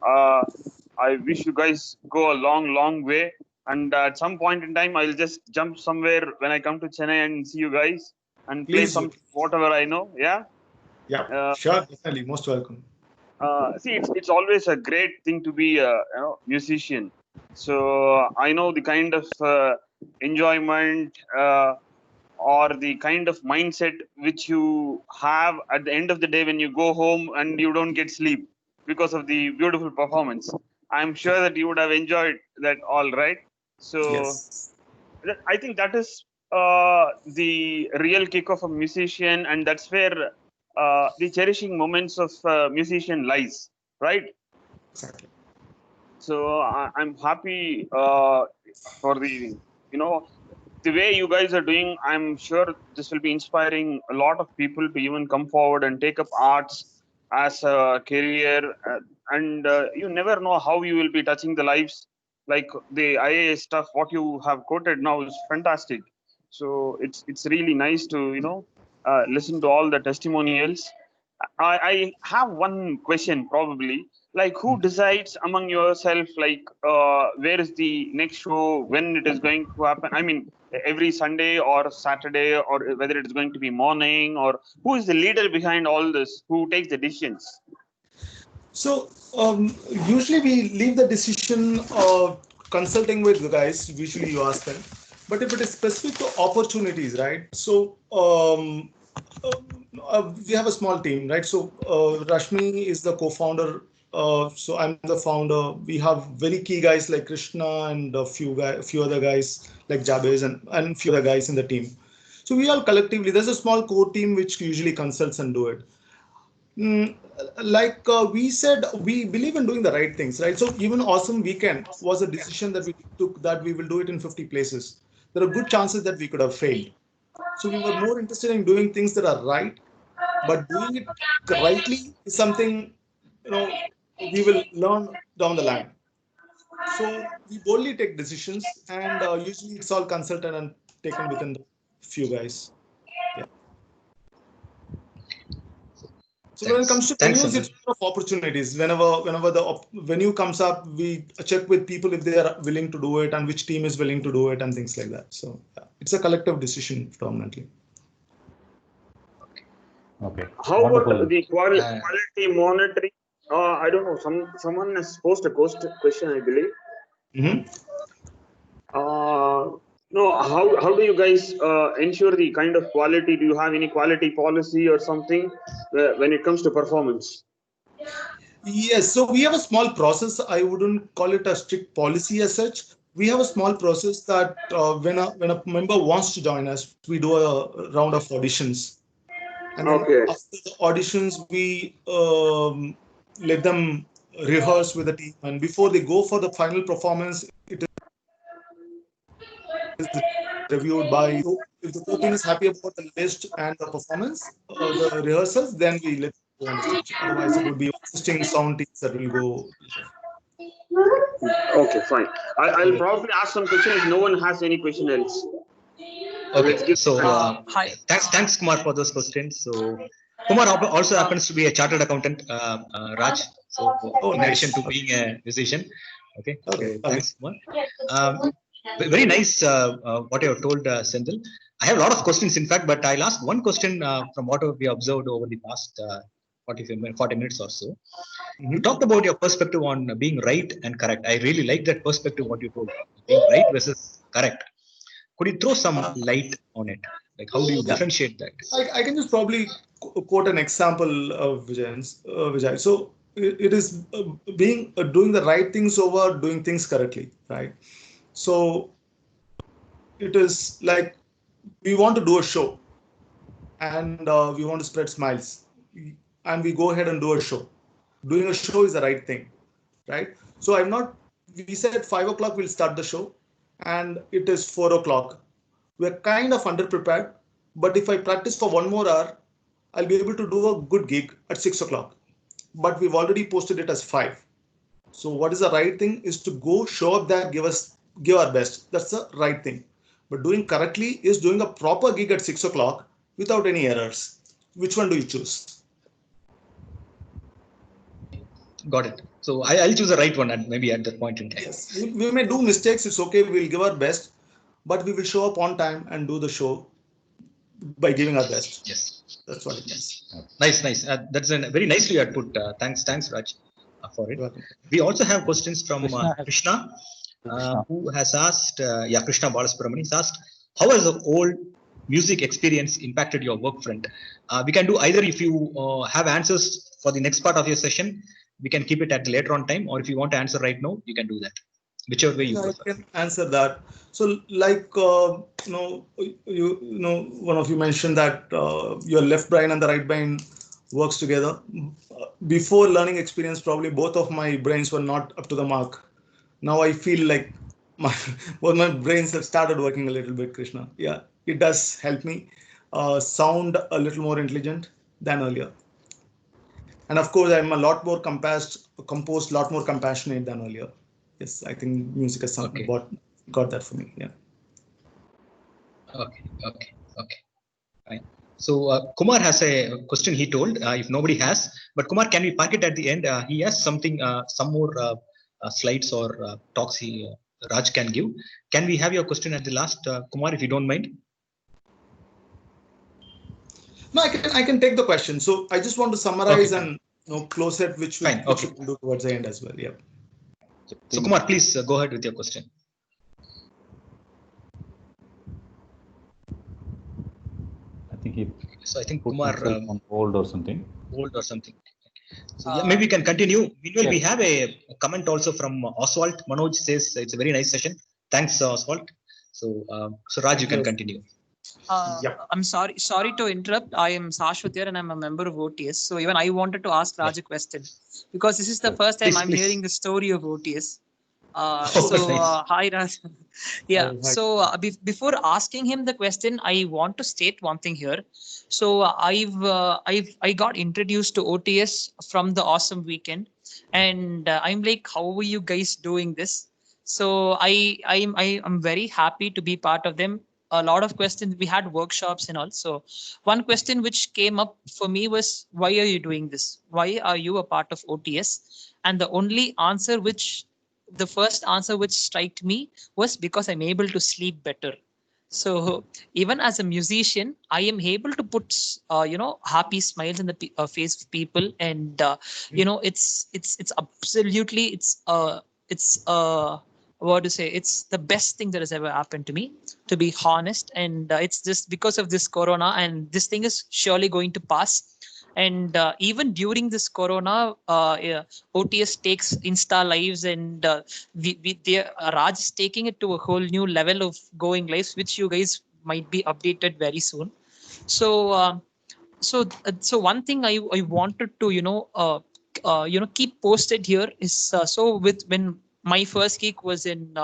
I wish you guys go a long, long way. And at some point in time, I'll just jump somewhere when I come to Chennai and see you guys and play Please do. some whatever I know. Yeah. Yeah, Uh, sure. Definitely. Most welcome. See, it's always a great thing to be a musician. So I know the kind of enjoyment or the kind of mindset which you have at the end of the day when you go home and you don't get sleep because of the beautiful performance. I'm sure that you would have enjoyed that all, right? So Yes. I think that is the real kick of a musician, and that's where the cherishing moments of a musician lies, right? Exactly. So I'm happy for the, you know, the way you guys are doing. I'm sure this will be inspiring a lot of people to even come forward and take up arts as a career. And you never know how you will be touching the lives. Like the IAS stuff, what you have quoted now is fantastic. So it's really nice to, you know, listen to all the testimonials. I have one question probably, like who decides among yourself, like where is the next show, when it is going to happen? I mean, every Sunday or Saturday, or whether it is going to be morning, or who is the leader behind all this, who takes the decisions? So usually we leave the decision consulting with the guys. Usually you ask them, but if it is specific to opportunities, right? So we have a small team, right? So Rashmi is the co-founder. So I'm the founder. We have very key guys like Krishna and few other guys like Jabez and few other guys in the team. So we all collectively, there's a small core team which usually consults and do it. Like we said, we believe in doing the right things, right? So even Awesome Weekend was a decision that we took, that we will do it in 50 places. There are good chances that we could have failed. So we were more interested in doing things that are right, but doing it rightly is something, you know, we will learn down the line. So we boldly take decisions, and usually it's all consulted and taken within the few guys. Yeah. So when it comes to Thanks, venues, Senthil. it's more of opportunities. Whenever the venue comes up, we check with people if they are willing to do it and which team is willing to do it and things like that. So yeah, it's a collective decision predominantly. Okay. How Wonderful. about the quality monitoring? I don't know. Someone has posed a question, I believe. Mm-hmm. No, how do you guys ensure the kind of quality? Do you have any quality policy or something when it comes to performance? Yes, so we have a small process. I wouldn't call it a strict policy as such. We have a small process that when a member wants to join us, we do a round of auditions, and then Okay. after the auditions, we let them rehearse with the team, and before they go for the final performance, it is reviewed by. So if the core team is happy about the list and the performance, the rehearsals, then we let them go on the stage. Otherwise, it would be existing sound teams that will go. Okay, fine. I'll probably ask some questions if no one has any question else. Let's Okay, give. so Hi. thanks, Kumar, for those questions. So Kumar also happens to be a chartered accountant, Raj. So in nice. addition to being a musician, okay. Okay, So thanks, Kumar. Very nice what you have told, Senthil. I have a lot of questions, in fact, but I'll ask one question from what we observed over the past 40 minutes or so. You talked about your perspective on being right and correct. I really like that perspective, what you told, being right versus correct. Could you throw some light on it? Like, how do you differentiate that? I can just probably quote an example of Vijay. So it is doing the right things over doing things correctly, right? So it is like we want to do a show, and we want to spread smiles, and we go ahead and do a show. Doing a show is the right thing, right? So I'm not. We said 5 o'clock we'll start the show, and it is 4 o'clock. We're kind of underprepared, but if I practice for 1 more hour, I'll be able to do a good gig at 6 o'clock. But we've already posted it as 5. So what is the right thing is to go show up there, give our best. That's the right thing. But doing correctly is doing a proper gig at 6 o'clock without any errors. Which one do you choose? Got it. So I'll choose the right one, and maybe at that point in time. Yes, we may do mistakes. It's okay. We'll give our best, but we will show up on time and do the show by giving our best. Yes. That's what it means. Nice. That's very nicely you put. Thanks, Raj, for it. We also have questions from Krishna, who has asked. Krishna Balasubramani has asked, how has the old music experience impacted your work front? We can do either. If you have answers for the next part of your session, we can keep it at the later on time, or if you want to answer right now, you can do that. Whichever way you prefer. I can answer that. So, like one of you mentioned that your left brain and the right brain works together. Before learning experience, probably both of my brains were not up to the mark. Now I feel like both my brains have started working a little bit, Krishna. Yeah, it does help me sound a little more intelligent than earlier. And of course, I'm a lot more composed, lot more compassionate than earlier. Yes, I think music has got that for me. Yeah. Okay. Fine. So Kumar has a question he told, if nobody has, but Kumar, can we park it at the end? He has something, some more slides or talks Raj can give. Can we have your question at the last, Kumar, if you don't mind? No, I can take the question. So I just want to summarize and close it, which we will do towards the end as well. Yeah. So Kumar, please go ahead with your question. I think Kumar on hold or something. So yeah, maybe we can continue. Meanwhile, we have a comment also from Oswald. Manoj says it's a very nice session. Thanks, Oswald. So Raj, you can continue. I'm sorry to interrupt. I am Sashwat here and I'm a member of OTS. So even I wanted to ask Raj a question because this is the first time I'm hearing the story of OTS. Hi Raj. Yeah. So before asking him the question, I want to state one thing here. So I got introduced to OTS from the Awesome Weekend, and I'm like, how are you guys doing this? So I'm very happy to be part of them. A lot of questions, we had workshops and all. So one question which came up for me was, why are you doing this? Why are you a part of OTS? And the first answer which struck me was because I'm able to sleep better. So even as a musician, I am able to put happy smiles in the face of people, and it's absolutely what to say, it's the best thing that has ever happened to me, to be honest. And it's just because of this corona, and this thing is surely going to pass. And even during this corona, OTS takes Insta lives, and Raj is taking it to a whole new level of going lives, which you guys might be updated very soon. So so one thing I wanted to keep posted here is so with when my first gig was in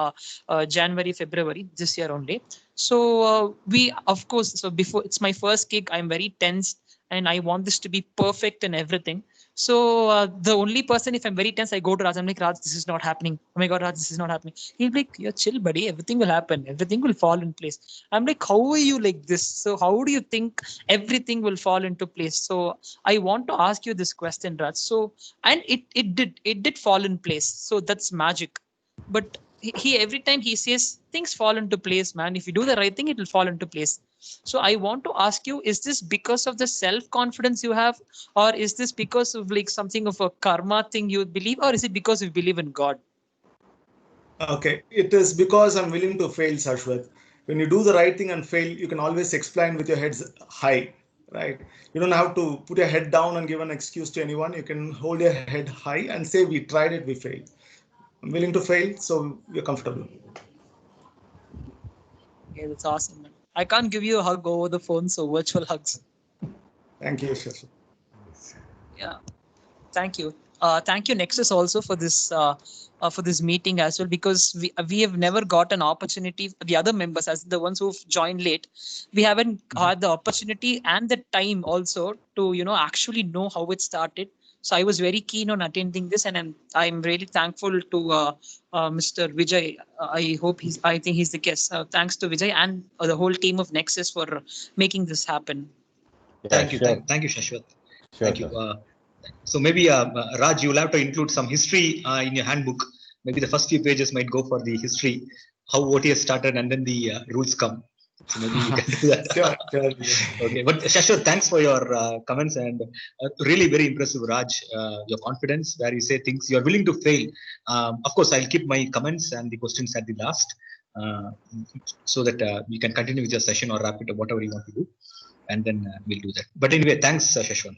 January, February this year only. So we, of course, so before, it's my first gig, I'm very tense and I want this to be perfect and everything. So the only person, if I'm very tense, I go to Raj. I'm like, Raj, this is not happening. Oh my God, Raj, this is not happening. He's like, you're chill, buddy. Everything will happen. Everything will fall in place. I'm like, how are you like this? So how do you think everything will fall into place? So I want to ask you this question, Raj. So, and it did fall in place. So that's magic. But he every time he says things fall into place, man. If you do the right thing, it will fall into place. So I want to ask you, is this because of the self-confidence you have, or is this because of like something of a karma thing you believe, or is it because you believe in God? Okay, it is because I'm willing to fail, Sashwat. When you do the right thing and fail, you can always explain with your heads high, right? You don't have to put your head down and give an excuse to anyone. You can hold your head high and say, we tried it, we failed. I'm willing to fail, so we're comfortable. Okay, that's awesome, man. I can't give you a hug over the phone, so virtual hugs. Thank you, Shashu. Yeah, thank you. Thank you, Nexus, also for this meeting as well, because we have never got an opportunity. The other members, as the ones who've joined late, we haven't had the opportunity and the time also to actually know how it started. So I was very keen on attending this, and I'm really thankful to Mr. Vijay. I think he's the guest. Thanks to Vijay and the whole team of Nexus for making this happen. Yeah, thank you, Shashwat. Thank you. So maybe Raj, you'll have to include some history in your handbook. Maybe the first few pages might go for the history, how OTS started, and then the rules come. So maybe you can do that. Sure. Okay, but Shashwat, thanks for your comments, and really very impressive, Raj. Your confidence, where you say things you are willing to fail. Of course, I'll keep my comments and the questions at the last, so that you can continue with your session or wrap it up, whatever you want to do, and then we'll do that. But anyway, thanks, Shashwat.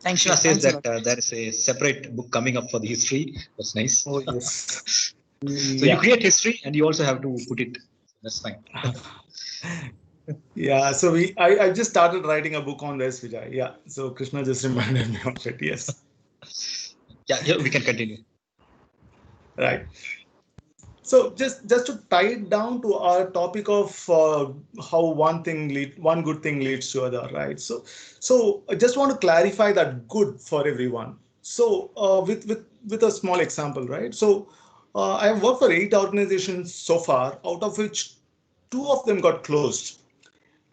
Thank you. Krishna says Thanks a that lot. there is a separate book coming up for the history. That's nice. Oh, yes. So you create history and you also have to put it. That's fine. Yeah, so I just started writing a book on this, Vijay. Yeah, so Krishna just reminded me of it. Yes. Yeah, we can continue. Right. So just to tie it down to our topic of how one good thing leads to other, right? So I just want to clarify that good for everyone. So with a small example, right? So I have worked for 8 organizations so far, out of which 2 of them got closed,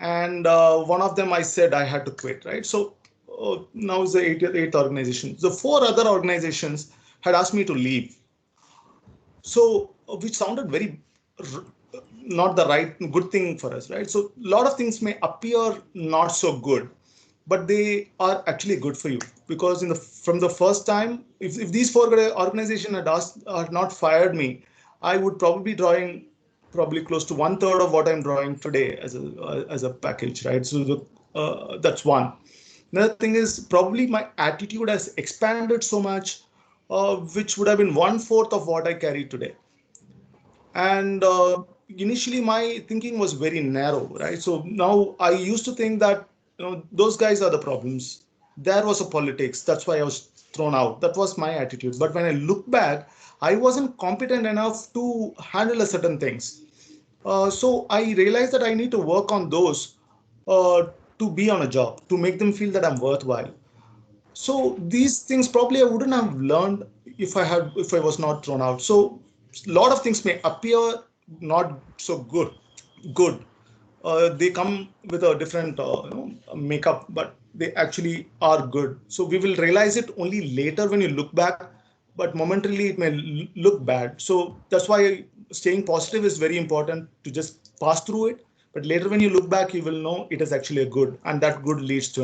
and one of them I said I had to quit, right? So now is the eighth organization. The 4 other organizations had asked me to leave, so which sounded very not the right good thing for us, right? So a lot of things may appear not so good, but they are actually good for you, because from the first time, if these 4 organizations had not fired me, I would probably be drawing probably close to 1/3 of what I'm drawing today as a package, right? So that's one. Another thing is probably my attitude has expanded so much, which would have been 1/4 of what I carry today. And initially my thinking was very narrow, right? So now I used to think that those guys are the problems. There was a politics, that's why I was thrown out. That was my attitude. But when I look back, I wasn't competent enough to handle a certain things. So I realized that I need to work on those uh, to be on a job, to make them feel that I'm worthwhile. So these things probably I wouldn't have learned if I was not thrown out. So a lot of things may appear not so good. They come with a different makeup, but they actually are good. So we will realize it only later when you look back, but momentarily it may look bad. So that's why staying positive is very important, to just pass through it. But later when you look back, you will know it is actually a good, and that good leads to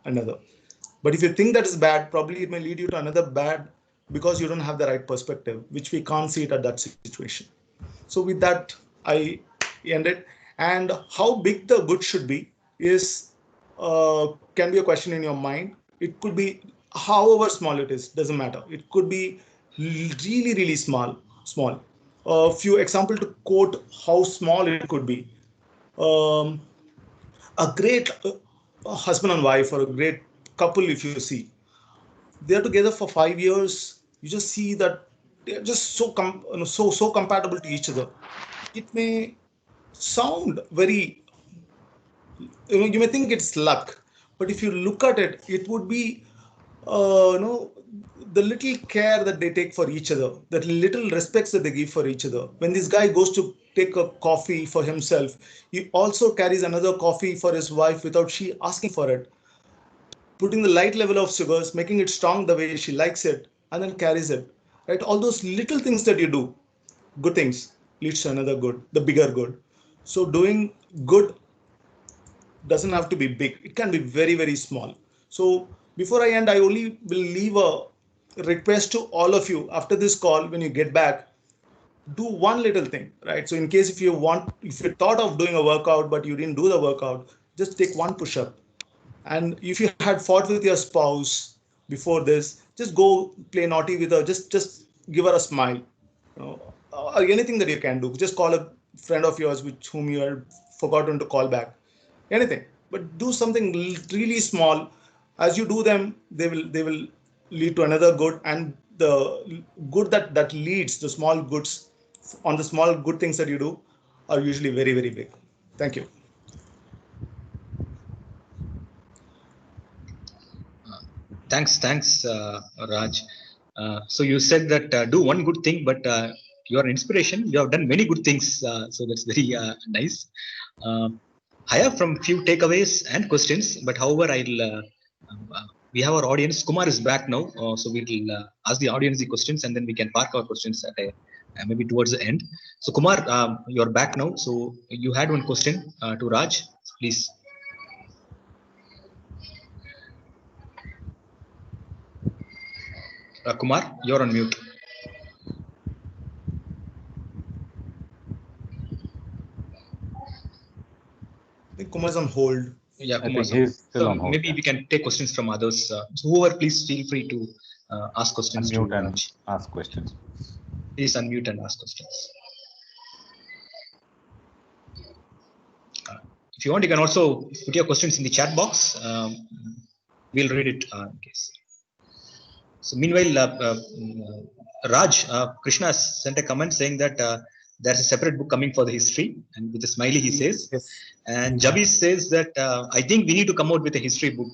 another. But if you think that is bad, probably it may lead you to another bad, because you don't have the right perspective, which we can't see it at that situation. So with that, I end it. And how big the good should be is can be a question in your mind. It could be however small it is, doesn't matter. It could be really, really small. A few example to quote how small it could be. Um, a great husband and wife, or a great couple, if you see, they're together for 5 years. You just see that they're just so compatible to each other. It may sound very, you may think it's luck, but if you look at it, it would be uh, you know the little care that they take for each other, that little respects that they give for each other. When this guy goes to take a coffee for himself, he also carries another coffee for his wife without she asking for it, putting the light level of sugars, making it strong the way she likes it, and then carries it. Right? All those little things that you do, good things, leads to another good, the bigger good. So doing good doesn't have to be big. It can be very, very small. So before I end, I only will leave a request to all of you after this call. When you get back, do one little thing, right? So in case if you thought of doing a workout but you didn't do the workout, just take one push-up. And if you had fought with your spouse before this, just go play naughty with her. Just give her a smile, or anything that you can do. Just call a friend of yours with whom you had forgotten to call back. Anything, but do something really small. As you do them, they will lead to another good, and the good that leads the small goods on the small good things that you do are usually very, very big. Thank you. Thanks, Raj. So you said that do one good thing, but you are an inspiration. You have done many good things, so that's very nice. I have from few takeaways and questions, but however, we have our audience. Kumar is back now, so we will ask the audience the questions, and then we can park our questions at maybe towards the end. So Kumar, you're back now. So you had one question to Raj, please. Kumar, you're on mute. I think Kumar's on hold. Yeah, I Kumar. think he's still So on hold. maybe we can take questions from others. So whoever, please feel free to ask questions Unmute to and Raj. ask questions. Please unmute and ask questions. If you want, you can also put your questions in the chat box. We'll read it in case. So meanwhile, Raj, Krishna sent a comment saying that there's a separate book coming for the history, and with a smiley he says. Yes. And Javi says that I think we need to come out with a history book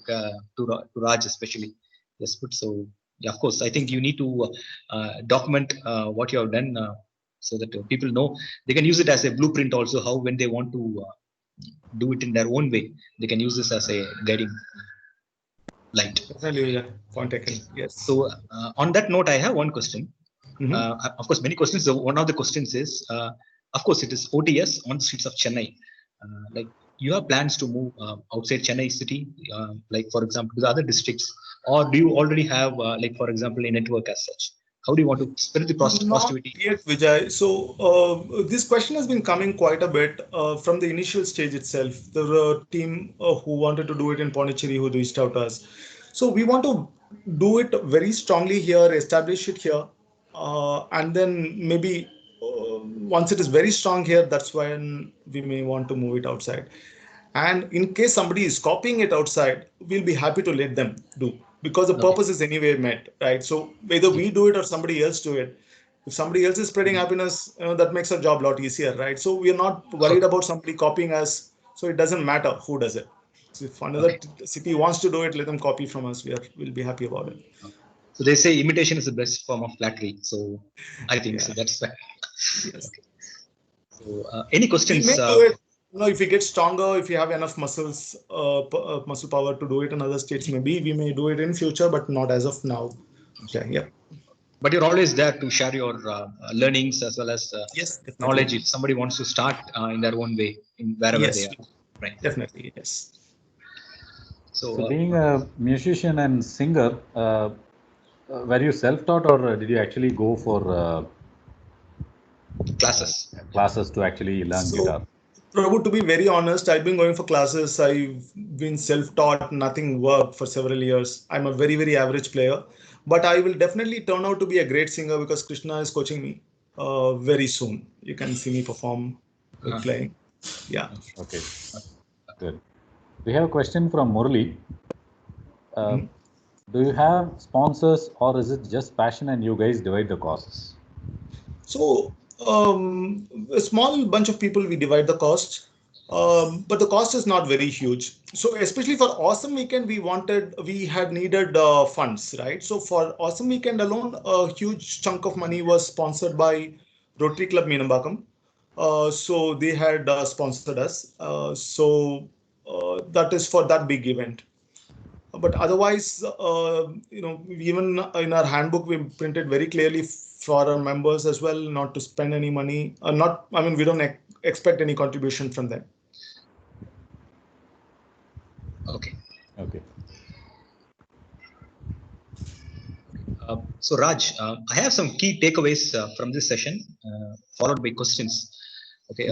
to Raj especially. Yes, but so yeah, of course, I think you need to document what you have done so that people know. They can use it as a blueprint also. How when they want to do it in their own way, they can use this as a guiding light. Definitely, yeah. Point taken. Yes. So on that note, I have one question. Mhm. Of course, many questions. So one of the questions is, of course, it is ODS on the streets of Chennai. Like you have plans to move outside Chennai city, like for example, to the other districts, or do you already have, like for example, a network as such? How do you want to spread the Not positivity? yet, Vijay. So this question has been coming quite a bit from the initial stage itself. There were a team who wanted to do it in Pondicherry who reached out to us. So we want to do it very strongly here, establish it here, and then maybe once it is very strong here, that's when we may want to move it outside. And in case somebody is copying it outside, we'll be happy to let them do because the Okay. purpose is anyway met, right? So whether we do it or somebody else do it, if somebody else is spreading happiness, that makes our job a lot easier, right? So we are not worried about somebody copying us. So it doesn't matter who does it. So if another Okay. city wants to do it, let them copy from us. We'll be happy about it. So they say imitation is the best form of flattery. So I think so. Yeah. That's fair. Yes. Okay. So any We questions? may do it. If we get stronger, if we have enough muscle power to do it in other states, maybe we may do it in future, but not as of now. Okay. Yeah. But you're always there to share your learnings as well as Yes, definitely. knowledge if somebody wants to start in their own way in wherever they Yes, are, right? definitely. Yes. So So being a musician and singer, were you self-taught or did you actually go for classes. classes to actually learn So, guitar? Prabhu, to be very honest, I've been going for classes. I've been self-taught. Nothing worked for several years. I'm a very, very average player, but I will definitely turn out to be a great singer because Krishna is coaching me very soon. You can see me perform with playing. Yeah. Okay, good. We have a question from Murli. Mhm. Do you have sponsors or is it just passion and you guys divide the costs? So, a small bunch of people, we divide the cost, but the cost is not very huge. So, especially for Awesome Weekend, we had needed funds, right? So, for Awesome Weekend alone, a huge chunk of money was sponsored by Rotary Club Meenambakam. So, they had sponsored us. That is for that big event. But otherwise, even in our handbook, we printed very clearly for our members as well, not to spend any money. Not, I mean, we don't expect any contribution from them. Okay. Okay. So Raj, I have some key takeaways from this session, followed by questions. Okay.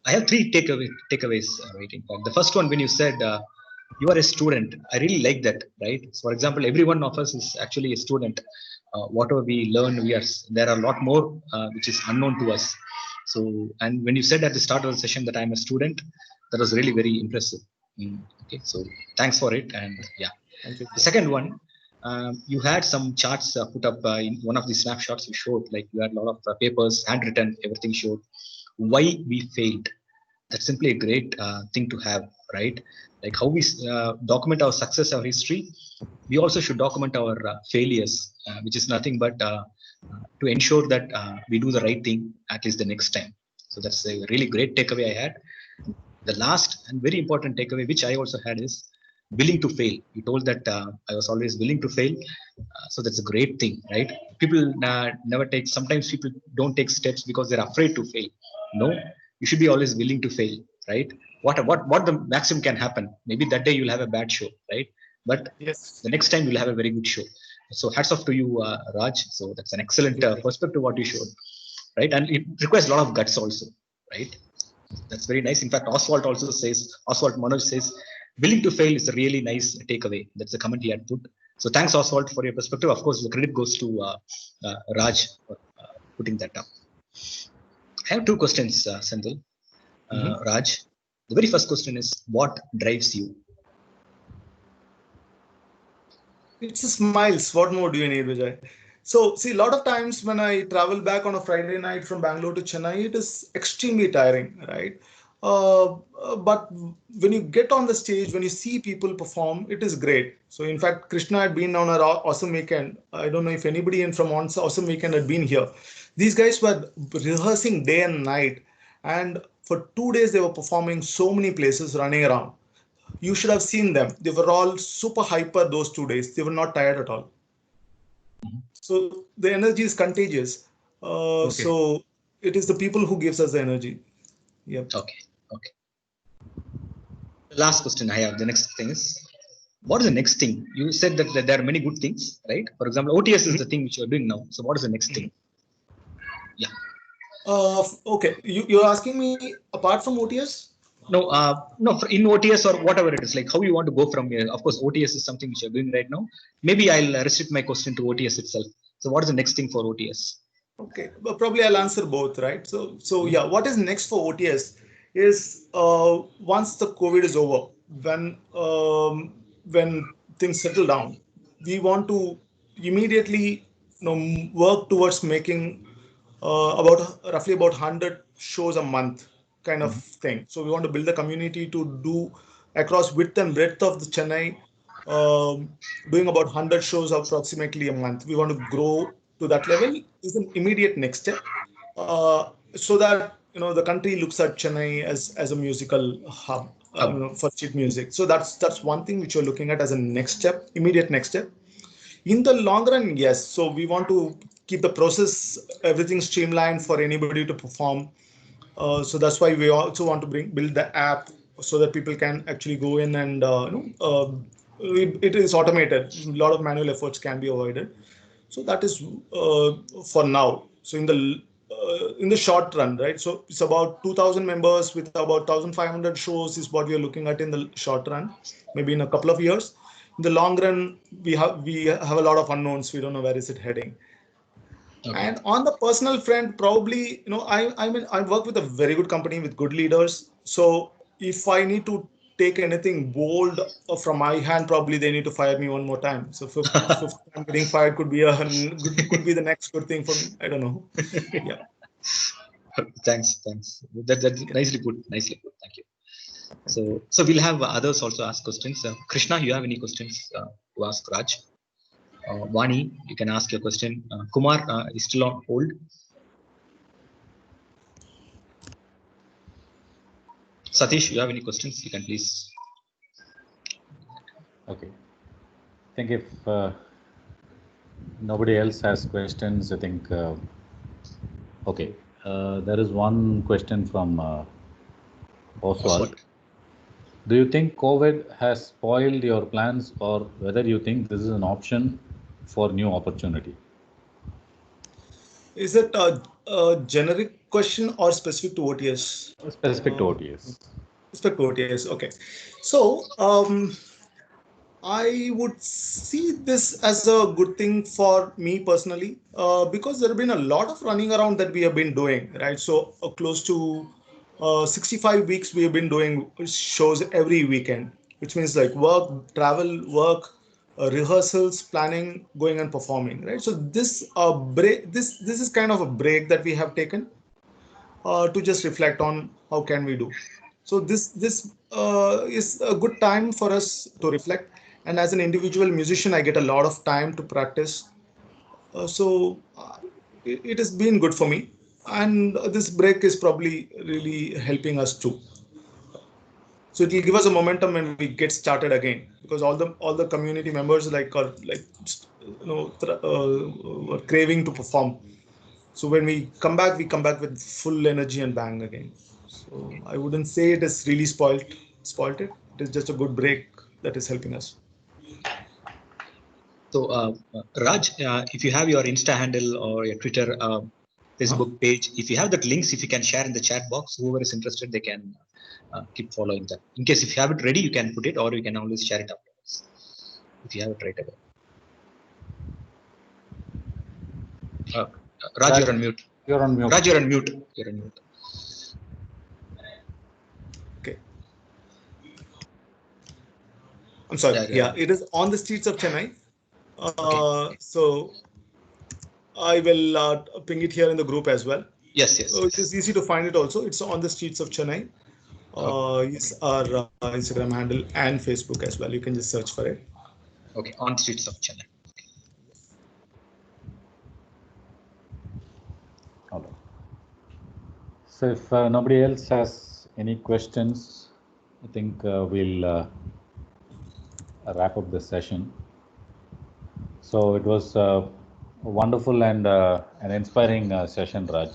I have three takeaways. Right. In fact, the first one when you said you are a student, I really like that. Right. So for example, every one of us is actually a student. Whatever we learn, there are a lot more which is unknown to us. So, and when you said at the start of the session that I'm a student, that was really very impressive. Okay. So thanks for it. And yeah. Thank you. The second one, you had some charts put up in one of the snapshots you showed, like you had a lot of papers, handwritten, everything showed why we failed. That's simply a great thing to have, right? Like how we document our success, our history, we also should document our failures, which is nothing but to ensure that we do the right thing at least the next time. So that's a really great takeaway I had. The last and very important takeaway, which I also had, is willing to fail. You told that I was always willing to fail. So that's a great thing, right? People never take, sometimes people don't take steps because they're afraid to fail. No, you should be always willing to fail, right? What the maximum can happen? Maybe that day you'll have a bad show, right? But Yes. the next time you'll have a very good show. So hats off to you, Raj. So that's an excellent perspective what you showed, right? And it requires a lot of guts also, right? That's very nice. In fact, Oswald Manoj says willing to fail is a really nice takeaway. That's the comment he had put. So thanks, Oswald, for your perspective. Of course, the credit goes to Raj for putting that up. I have two questions, Senthil. Raj, the very first question is, what drives you? It's the smiles. What more do you need, Vijay? So, see, a lot of times when I travel back on a Friday night from Bangalore to Chennai, it is extremely tiring, right? But when you get on the stage, when you see people perform, it is great. So, in fact, Krishna had been on an awesome weekend. I don't know if anybody in from awesome weekend had been here. These guys were rehearsing day and night, and for 2 days they were performing so many places, running around. You should have seen them. They were all super hyper those 2 days. They were not tired at all. So the energy is contagious. So it is the people who gives us the energy. Yep. Okay. The last question I have. The next thing is, what is the next thing? You said that there are many good things, right? For example, OTS is the thing which you are doing now. So what is the next thing? Yeah. Okay. You're asking me apart from OTS? No, in OTS or whatever it is, like how you want to go from here. Of course, OTS is something which you're doing right now. Maybe I'll restrict my question to OTS itself. So what is the next thing for OTS? Okay, but probably I'll answer both, right? So yeah, what is next for OTS is once the COVID is over, when things settle down, we want to immediately work towards making roughly about 100 shows a month kind of thing. So we want to build a community to do across width and breadth of the Chennai, doing about 100 shows approximately a month. We want to grow to that level is an immediate next step, so that the country looks at Chennai as a musical hub for sheet music. So that's one thing which we're looking at as a next step, immediate next step. In the long run, yes. So we want to keep the process, everything streamlined for anybody to perform. So that's why we also want to build the app so that people can actually go in and it is automated. A lot of manual efforts can be avoided. So that is for now. So in the short run, right? So it's about 2,000 members with about 1,500 shows is what we are looking at in the short run. Maybe in a couple of years. In the long run, we have a lot of unknowns. We don't know where is it heading. Okay. And on the personal front, probably I work with a very good company with good leaders. So if I need to take anything bold from my hand, probably they need to fire me one more time. So fifth time getting fired could be the next good thing for me. I don't know. Yeah. Thanks. That's nicely put. Thank you. So we'll have others also ask questions. Krishna, you have any questions to ask Raj? Vani, you can ask your question. Kumar is still on hold. Satish, you have any questions? You can please. Okay. I think if nobody else has questions, I think, okay. There is one question from Oswald. Do you think COVID has spoiled your plans, or whether you think this is an option for new opportunity? Is it a generic question or specific to OTS? Specific to OTS. Specific to OTS. Okay. So I would see this as a good thing for me personally, because there have been a lot of running around that we have been doing, right? So close to 65 weeks we have been doing shows every weekend, which means like work, travel, work, rehearsals, planning, going and performing, right? So this break, this is kind of a break that we have taken to just reflect on how can we do. So this is a good time for us to reflect. And as an individual musician, I get a lot of time to practice. It has been good for me. And this break is probably really helping us too. So it will give us a momentum when we get started again, because all the community members are craving to perform. So when we come back with full energy and bang again. So I wouldn't say it has really spoiled it. It is just a good break that is helping us. So Raj, if you have your Insta handle or your Twitter, Facebook page, if you have that links, if you can share in the chat box, whoever is interested, they can keep following that. In case if you have it ready, you can put it, or you can always share it afterwards if you have it right away. Raj, you're on mute. You're on mute. Raj, you're on mute. You're on mute. Okay. I'm sorry. Yeah, it is on the streets of Chennai. Okay. So I will ping it here in the group as well. Yes, yes. So it is easy to find it also. It's on the streets of Chennai. It's our Instagram handle and Facebook as well. You can just search for it. Okay, on streets of Chennai. All right. So if nobody else has any questions, I think we'll wrap up this session. So it was a wonderful and an inspiring session, Raj.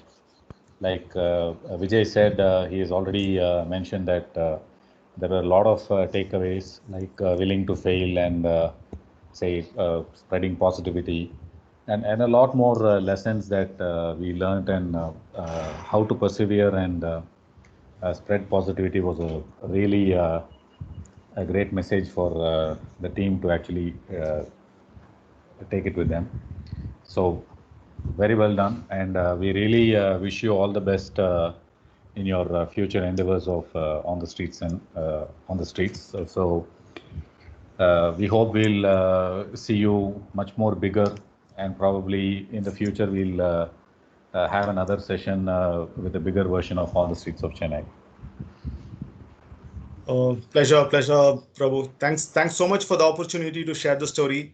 Like Vijay said, he has already mentioned that there were a lot of takeaways, like willing to fail and say spreading positivity, and a lot more lessons that we learned, and how to persevere and spread positivity was a really a great message for the team to actually take it with them. So very well done, and we really wish you all the best in your future endeavors of on the streets and on the streets. So we hope we'll see you much more bigger, and probably in the future we'll have another session with a bigger version of On the Streets of Chennai. Pleasure, Prabhu. Thanks so much for the opportunity to share the story.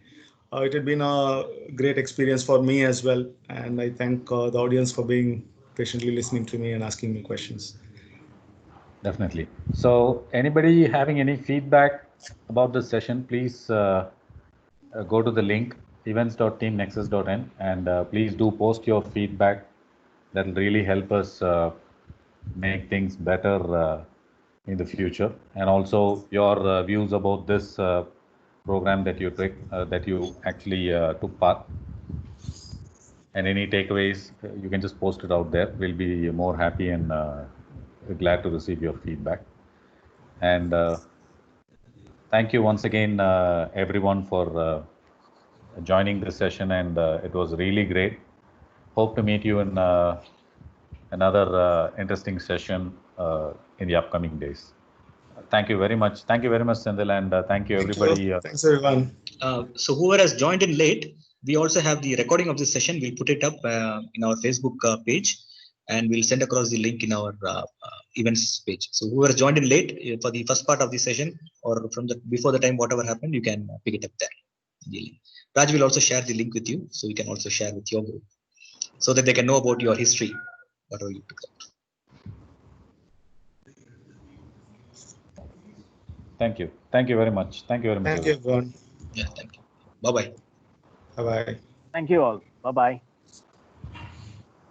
It had been a great experience for me as well, and I thank the audience for being patiently listening to me and asking me questions. Definitely. So anybody having any feedback about this session, please go to the link events.teamnexus.in, and please do post your feedback. That will really help us make things better in the future, and also your views about this program that you took, that you actually took part, and any takeaways. You can just post it out there. We'll be more happy and glad to receive your feedback. And thank you once again, everyone, for joining this session, and it was really great. Hope to meet you in another interesting session in the upcoming days. Thank you very much. Thank you very much, Senthil, and thank you, everybody. Thanks, everyone. So whoever has joined in late, we also have the recording of this session. We'll put it up in our Facebook page, and we'll send across the link in our events page. So whoever has joined in late for the first part of the session, or from the before the time whatever happened, you can pick it up there. Raj will also share the link with you, so you can also share with your group, so that they can know about your history, whatever you took out. Thank you. Thank you very much. Thank you very much. Thank you, everyone. Yeah, thank you. Bye-bye. Bye-bye. Thank you all. Bye-bye.